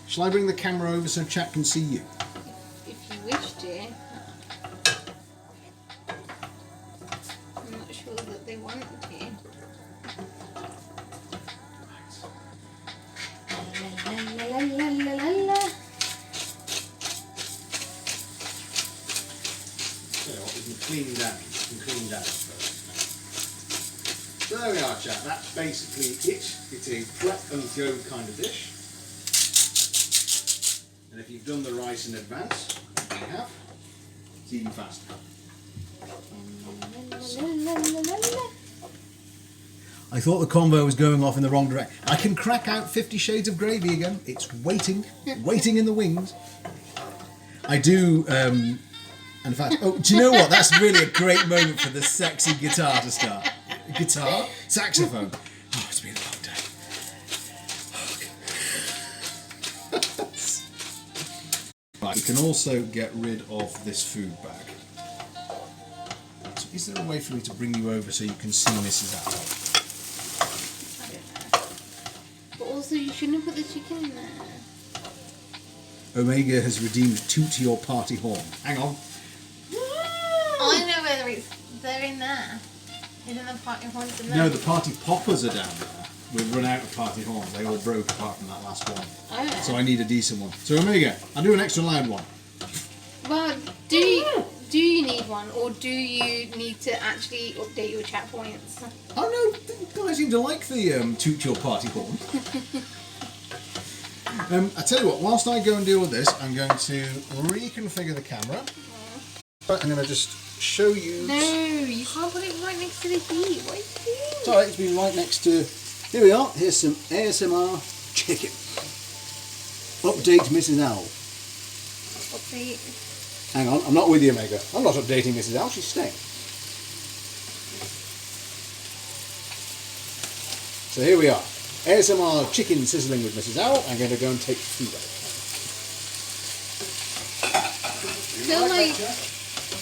Shall I bring the camera over so chat can see you? If you wish to. I'm not sure that they want to. La, la, la, la, la. So we can clean down first. So there we are, chat. That's basically it. It's a prep and go kind of dish. And if you've done the rice in advance, like we have, it's even faster. I thought the convo was going off in the wrong direction. I can crack out 50 Shades of Gravy again. It's waiting in the wings. I do, and in fact, oh, do you know what? That's really a great moment for the sexy guitar to start. Guitar? Saxophone. Oh, it's been a long day. Right, we can also get rid of this food bag. So is there a way for me to bring you over so you can see Mrs. Apple? I don't know. But also, you shouldn't put the chicken in there. Omega has redeemed Toot Your Party Horn. Hang on. I know whether they're in there. Isn't the party horns in there? No, the party poppers are down there. We've run out of party horns. They all broke apart from that last one. Oh, yeah. So I need a decent one. So Omega, I'll do an extra loud one. Well, do you need one, or do you need to actually update your chat points? Oh no, the guys seem to like the Toot Your Party Horn. I tell you what, whilst I go and deal with this, I'm going to reconfigure the camera. I'm going to just show you... No, you can't put it right next to the heat. What are you doing? It's alright, it's been right next to... Here we are, here's some ASMR chicken. Update Mrs. Owl. Update. Hang on, I'm not with you, Omega. I'm not updating Mrs. Owl, she's staying. So here we are. ASMR chicken sizzling with Mrs. Owl. I'm going to go and take food out.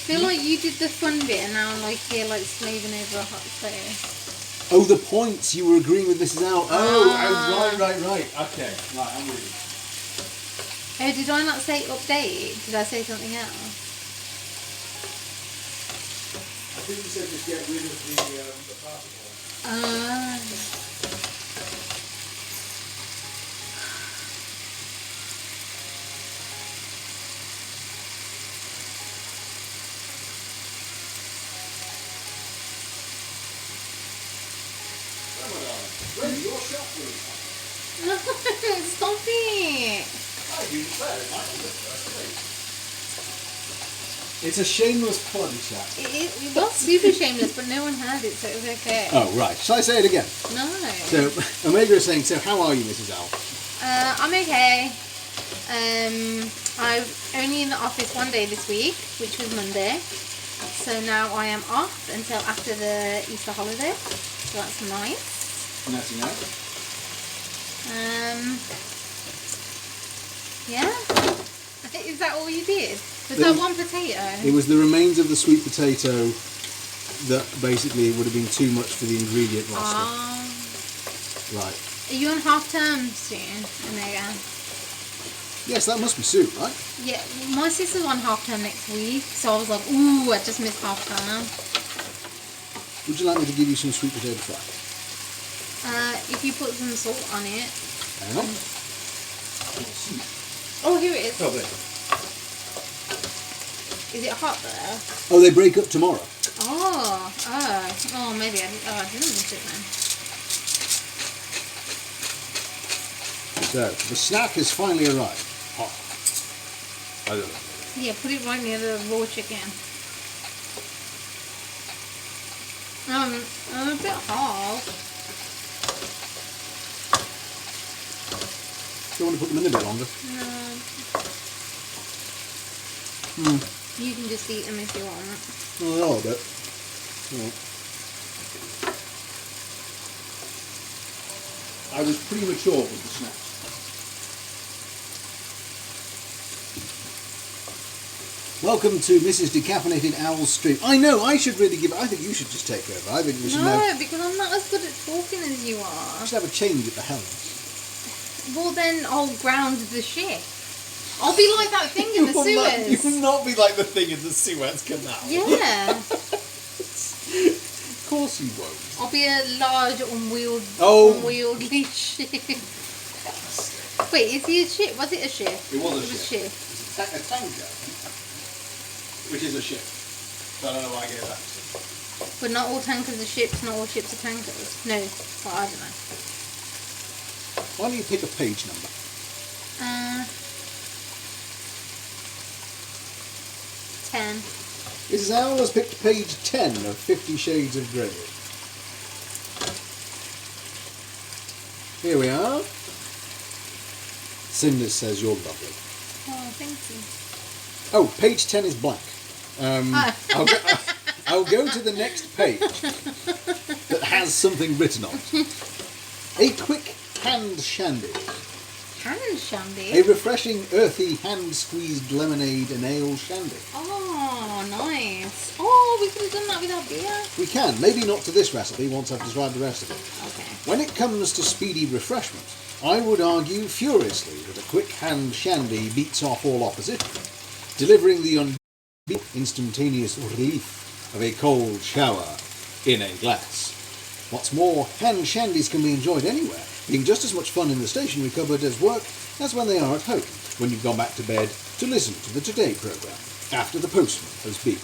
Feel like you did the fun bit and now I'm like here like slaving over a hot stove. Oh, the points. You were agreeing with Mrs. Owl. Oh, right. Okay. Right, I'm with Oh, did I not say update? Did I say something else? I think you said just get rid of the particles. Ready, your shop, please. Stop it! It's a shameless plug chat. It was super shameless, but no one heard it, so it was okay. Oh, right. Shall I say it again? No. So, Omega is saying, so how are you, Mrs. Owl? I'm okay. I'm only in the office one day this week, which was Monday. So now I am off until after the Easter holiday. So that's nice. Nice enough. Yeah. Is that all you did? Was that one potato? It was the remains of the sweet potato that basically would have been too much for the ingredient roster. Right. Are you on half term soon, Omega? Yes, that must be soon, right? Yeah, my sister's on half term next week, so I was like, ooh, I just missed half term. Would you like me to give you some sweet potato fry? If you put some salt on it. Hang on. Oh, here it is. Oh, there. Is it hot there? Oh, they break up tomorrow. Oh, maybe I didn't miss it then. So, the snack has finally arrived. Hot. I don't know. Yeah, put it right near the raw chicken. I'm a bit hot. Do you want to put them in a bit longer? No. You can just eat them if you want. Oh, a bit. I was premature with the snacks. Welcome to Mrs. Decaffeinated Owl's stream. I know, I should really give... I think you should just take over. I think we should No, because I'm not as good at talking as you are. We should have a change at the helm. Well, then I'll ground the ship. I'll be like that thing in the Suez. You will not be like the thing in the Suez Canal. Yeah. Of course you won't. I'll be a large, unwieldy ship. Wait, is he a ship? Was it a ship? It was a ship. It's a tanker, which is a ship. So I don't know why I gave that. But not all tankers are ships, not all ships are tankers. No, well, I don't know. Why don't you pick a page number? 10. Mrs. Owl has picked page 10 of 50 Shades of Grey. Here we are. Cinders says you're lovely. Oh, thank you. Oh, page 10 is blank. I'll go to the next page that has something written on it. A quick hand shandy. Hand shandy? A refreshing, earthy, hand-squeezed lemonade and ale shandy. Oh, nice. Oh, we could have done that with our beer. We can, maybe not to this recipe once I've described the rest of it. Okay. When it comes to speedy refreshment, I would argue furiously that a quick hand shandy beats off all opposition, delivering the instantaneous relief of a cold shower in a glass. What's more, hand shandies can be enjoyed anywhere, being just as much fun in the stationery cupboard as work as when they are at home, when you've gone back to bed to listen to the Today programme, after the postman has been.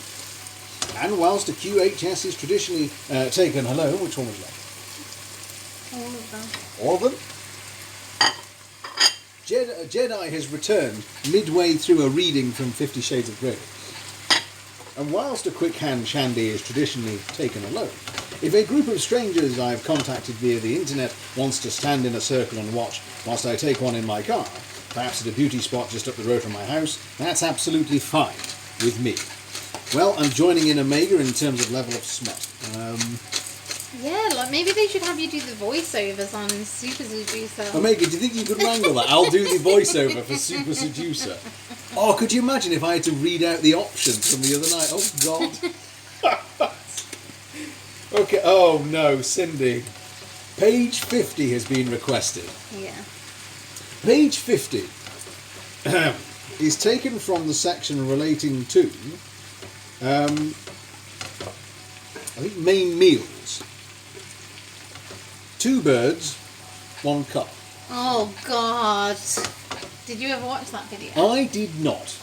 And whilst a QHS is traditionally taken... Hello, which one was that? All of them. All of them? Jedi has returned midway through a reading from 50 Shades of Grey. And whilst a quick hand shandy is traditionally taken alone, if a group of strangers I've contacted via the internet wants to stand in a circle and watch whilst I take one in my car, perhaps at a beauty spot just up the road from my house, that's absolutely fine with me. Well, I'm joining in Omega in terms of level of smut. Yeah, like maybe they should have you do the voiceovers on Super Seducer. Omega, do you think you could wrangle that? I'll do the voiceover for Super Seducer. Oh, could you imagine if I had to read out the options from the other night? Oh, God. Okay, oh no, Cindy. Page 50 has been requested. Yeah. Page 50 is taken from the section relating to, I think, main meals. 2 birds, 1 cup. Oh God! Did you ever watch that video? I did not.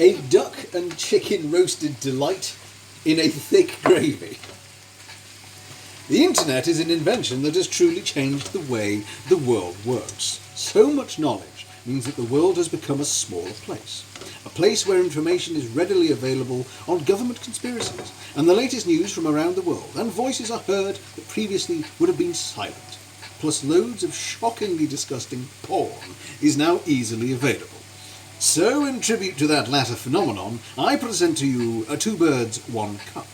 A duck and chicken roasted delight in a thick gravy. The internet is an invention that has truly changed the way the world works. So much knowledge means that the world has become a smaller place. A place where information is readily available on government conspiracies and the latest news from around the world, and voices are heard that previously would have been silent. Plus loads of shockingly disgusting porn is now easily available. So, in tribute to that latter phenomenon, I present to you a 2 birds, 1 cup.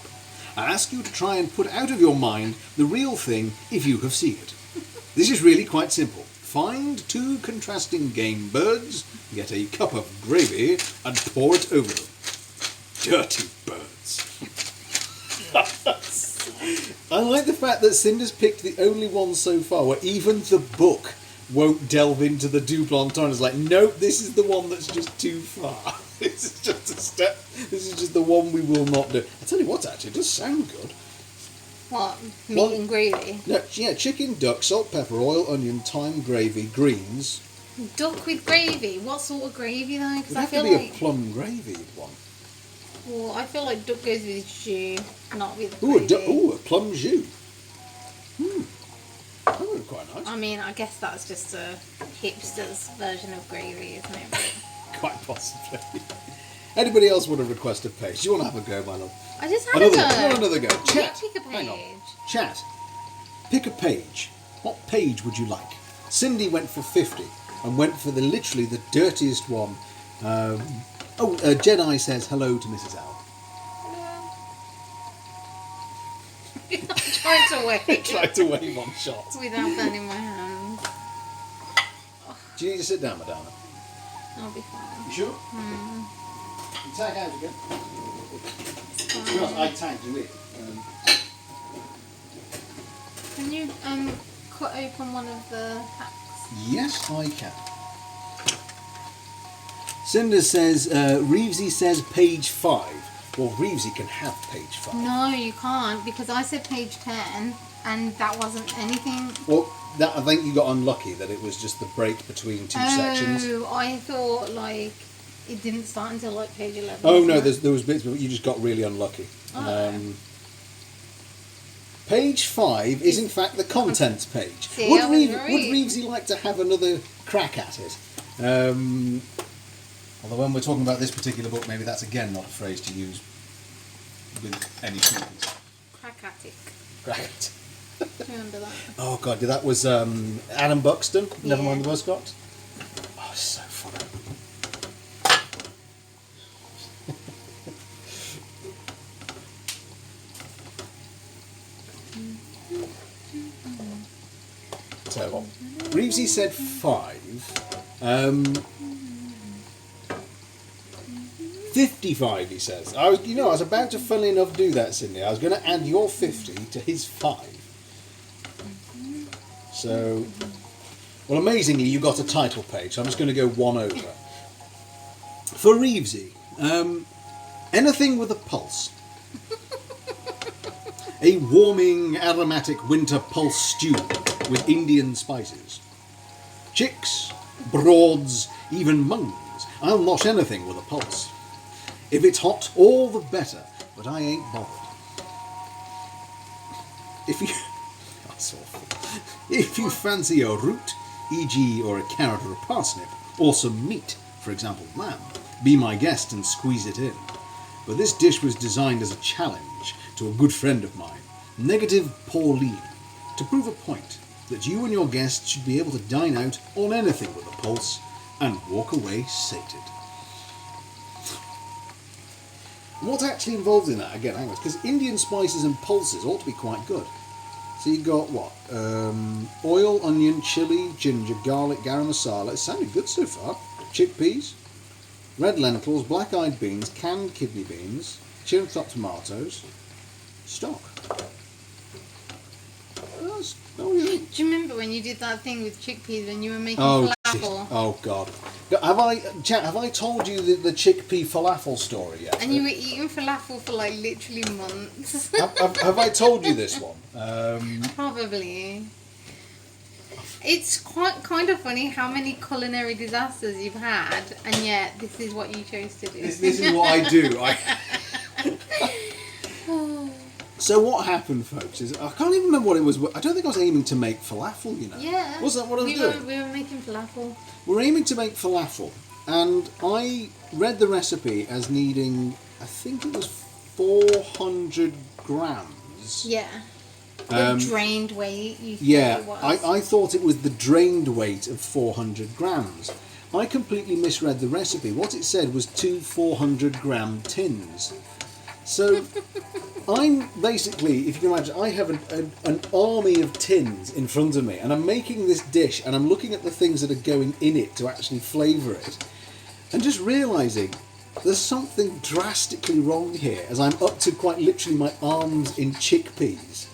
I ask you to try and put out of your mind the real thing if you have seen it. This is really quite simple. Find 2 contrasting game birds, get a cup of gravy, and pour it over them. Dirty birds. I like the fact that Cinder's picked the only one so far where even the book won't delve into the double entendre. It's like, nope, this is the one that's just too far. This is just a step. This is just the one we will not do. I tell you what, actually, it does sound good. What? Meat and gravy? No, yeah, chicken, duck, salt, pepper, oil, onion, thyme, gravy, greens. Duck with gravy? What sort of gravy though? Because It'd I have feel to be like... a plum gravy one. Well, I feel like duck goes with jus, not with Ooh, gravy. a plum jus. That would be quite nice. I mean, I guess that's just a hipster's version of gravy, isn't it? But Quite possibly. Anybody else want to request a page? Do you want to have a go, my love? I just had Another go. Chat. Pick a page. Hang on. Chat. Pick a page. What page would you like? Cindy went for 50 and went for literally the dirtiest one. Jedi says hello to Mrs. Owl. I'm trying to wait. Tried to wave on shot. Without burning my hands. Do you need to sit down, Madonna? I'll be fine. You sure? You tag out again. Because I tagged you in. Can you cut open one of the packs? Yes, I can. Cinder says, Reevesy says page 5. Well, Reevesy can have page 5. No, you can't, because I said page 10 and that wasn't anything. Well, I think you got unlucky that it was just the break between 2 sections. Oh, I thought like it didn't start until like page 11. Oh no, there was bits, but you just got really unlucky. Oh. Page 5 is in fact the contents page. See, Would I was right. Reevesy like to have another crack at it? Although when we're talking about this particular book, maybe that's again not a phrase to use with any students. Crackatic. Crack at. Remember that? Oh god, that was Adam Buxton, Never Yeah. Mind the Buzzcocks. Oh, it's so funny. So what? Reevesy said 5. 55, he says. I was about to, funnily enough, do that, Sydney. I was going to add your 50 to his 5. So, well, amazingly, you got a title page, so I'm just going to go one over. For Reevesy, anything with a pulse. A warming, aromatic winter pulse stew with Indian spices. Chicks, broads, even mungs. I'll nosh anything with a pulse. If it's hot, all the better, but I ain't bothered. That's awful. If you fancy a root, e.g. or a carrot or a parsnip, or some meat, for example lamb, be my guest and squeeze it in. But this dish was designed as a challenge to a good friend of mine, Negative Pauline, to prove a point that you and your guests should be able to dine out on anything with a pulse and walk away sated. What's actually involved in that? Again, hang on, because Indian spices and pulses ought to be quite good. So you've got what? Oil, onion, chilli, ginger, garlic, garam masala. It sounded good so far. Chickpeas, red lentils, black-eyed beans, canned kidney beans, cherry top tomatoes, stock. That's Oh, yeah. Do you remember when you did that thing with chickpeas when you were making Oh, falafel? oh God. Have I told you the chickpea falafel story yet? And you were eating falafel for like literally months. have I told you this one? Probably. It's quite kind of funny how many culinary disasters you've had, and yet this is what you chose to do. This is what I do. So what happened, folks, is I can't even remember what it was. I don't think I was aiming to make falafel, you know. Yeah. Was that what I was doing? We were making falafel. We're aiming to make falafel, and I read the recipe as needing, I think it was 400 grams. Yeah. The drained weight. You think Yeah, it was. I thought it was the drained weight of 400 grams. I completely misread the recipe. What it said was 2 400-gram tins. So I'm basically, if you can imagine, I have an army of tins in front of me, and I'm making this dish, and I'm looking at the things that are going in it to actually flavour it, and just realising there's something drastically wrong here, as I'm up to quite literally my arms in chickpeas.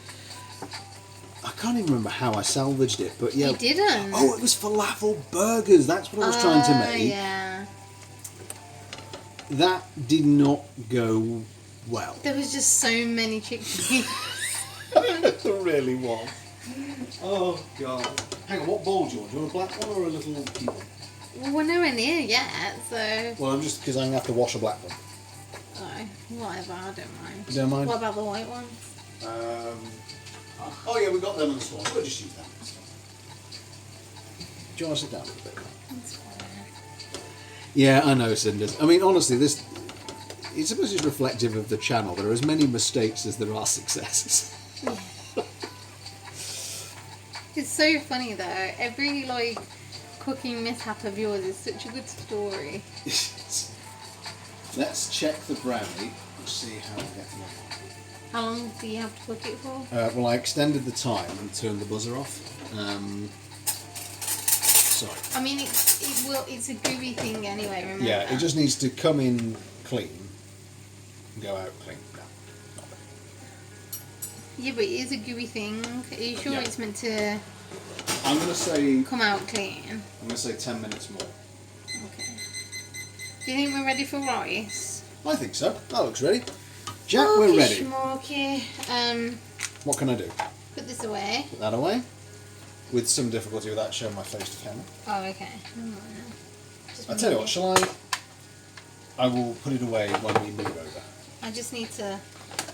I can't even remember how I salvaged it, but yeah. You didn't? Oh, it was falafel burgers. That's what I was trying to make. Yeah. That did not go well. There was just so many chickpeas. It really was. Oh, God. Hang on, what bowl do you want? Do you want a black one or a little deep one? Well, we're nowhere near yet, so... Well, I'm just, because I'm going to have to wash a black one. Oh, whatever, I don't mind. You don't mind? What about the white ones? Oh, yeah, we've got them on the spot. We'll just use that. Do you want to sit down a little bit? That's fine. Yeah, I know, Cinders. I mean, honestly, this... It's supposed to be reflective of the channel. There are as many mistakes as there are successes. Yeah. It's so funny though. Every like cooking mishap of yours is such a good story. Let's check the brownie and see how we get on. How long do you have to cook it for? Well, I extended the time and turned the buzzer off. Sorry. I mean, it's a gooey thing anyway. Remember? Yeah, it just needs to come in clean and go out clean. No, not bad. Yeah, but it is a gooey thing. Are you sure Yeah. it's meant to I'm going to say come out clean? 10 minutes more. Okay. Do you think we're ready for rice? I think so. That looks ready. Jack, we're ready. Schmarky. What can I do? Put this away. Put that away. With some difficulty without showing my face to camera. Oh, okay. Just I tell you what, shall I? I will put it away when we move over. I just need to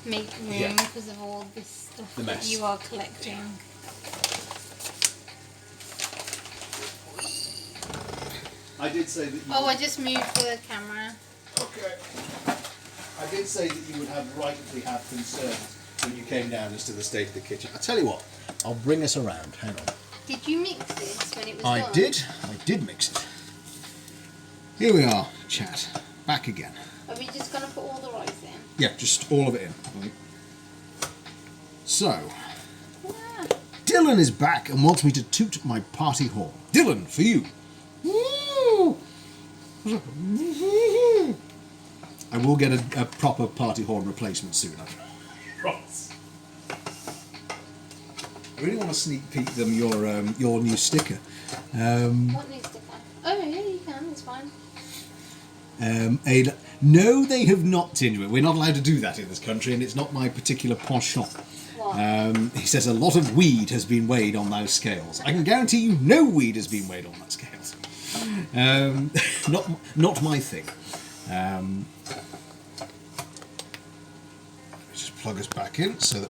make room Yeah. because of all this stuff The that mess. you are collecting. I did say that you Oh, I just moved the camera. Okay. I did say that you would rightly have concerns when you came down as to the state of the kitchen. I tell you what, I'll bring us around. Hang on. Did you mix this when it was I done? did mix it. Here we are, chat. Back again. Are we just going to put all the rice in? Yeah, just all of it in. Right. So, Yeah. Dylan is back and wants me to toot my party horn. Dylan, for you. Woo! I will get a proper party horn replacement soon. I promise. I really want to sneak peek them your new sticker. What needs to come? Oh, yeah, you can. It's fine. No, they have not, Tinway. We're not allowed to do that in this country, and it's not my particular penchant. What? He says a lot of weed has been weighed on those scales. I can guarantee you no weed has been weighed on that scales. Not my thing. Let me just plug us back in so that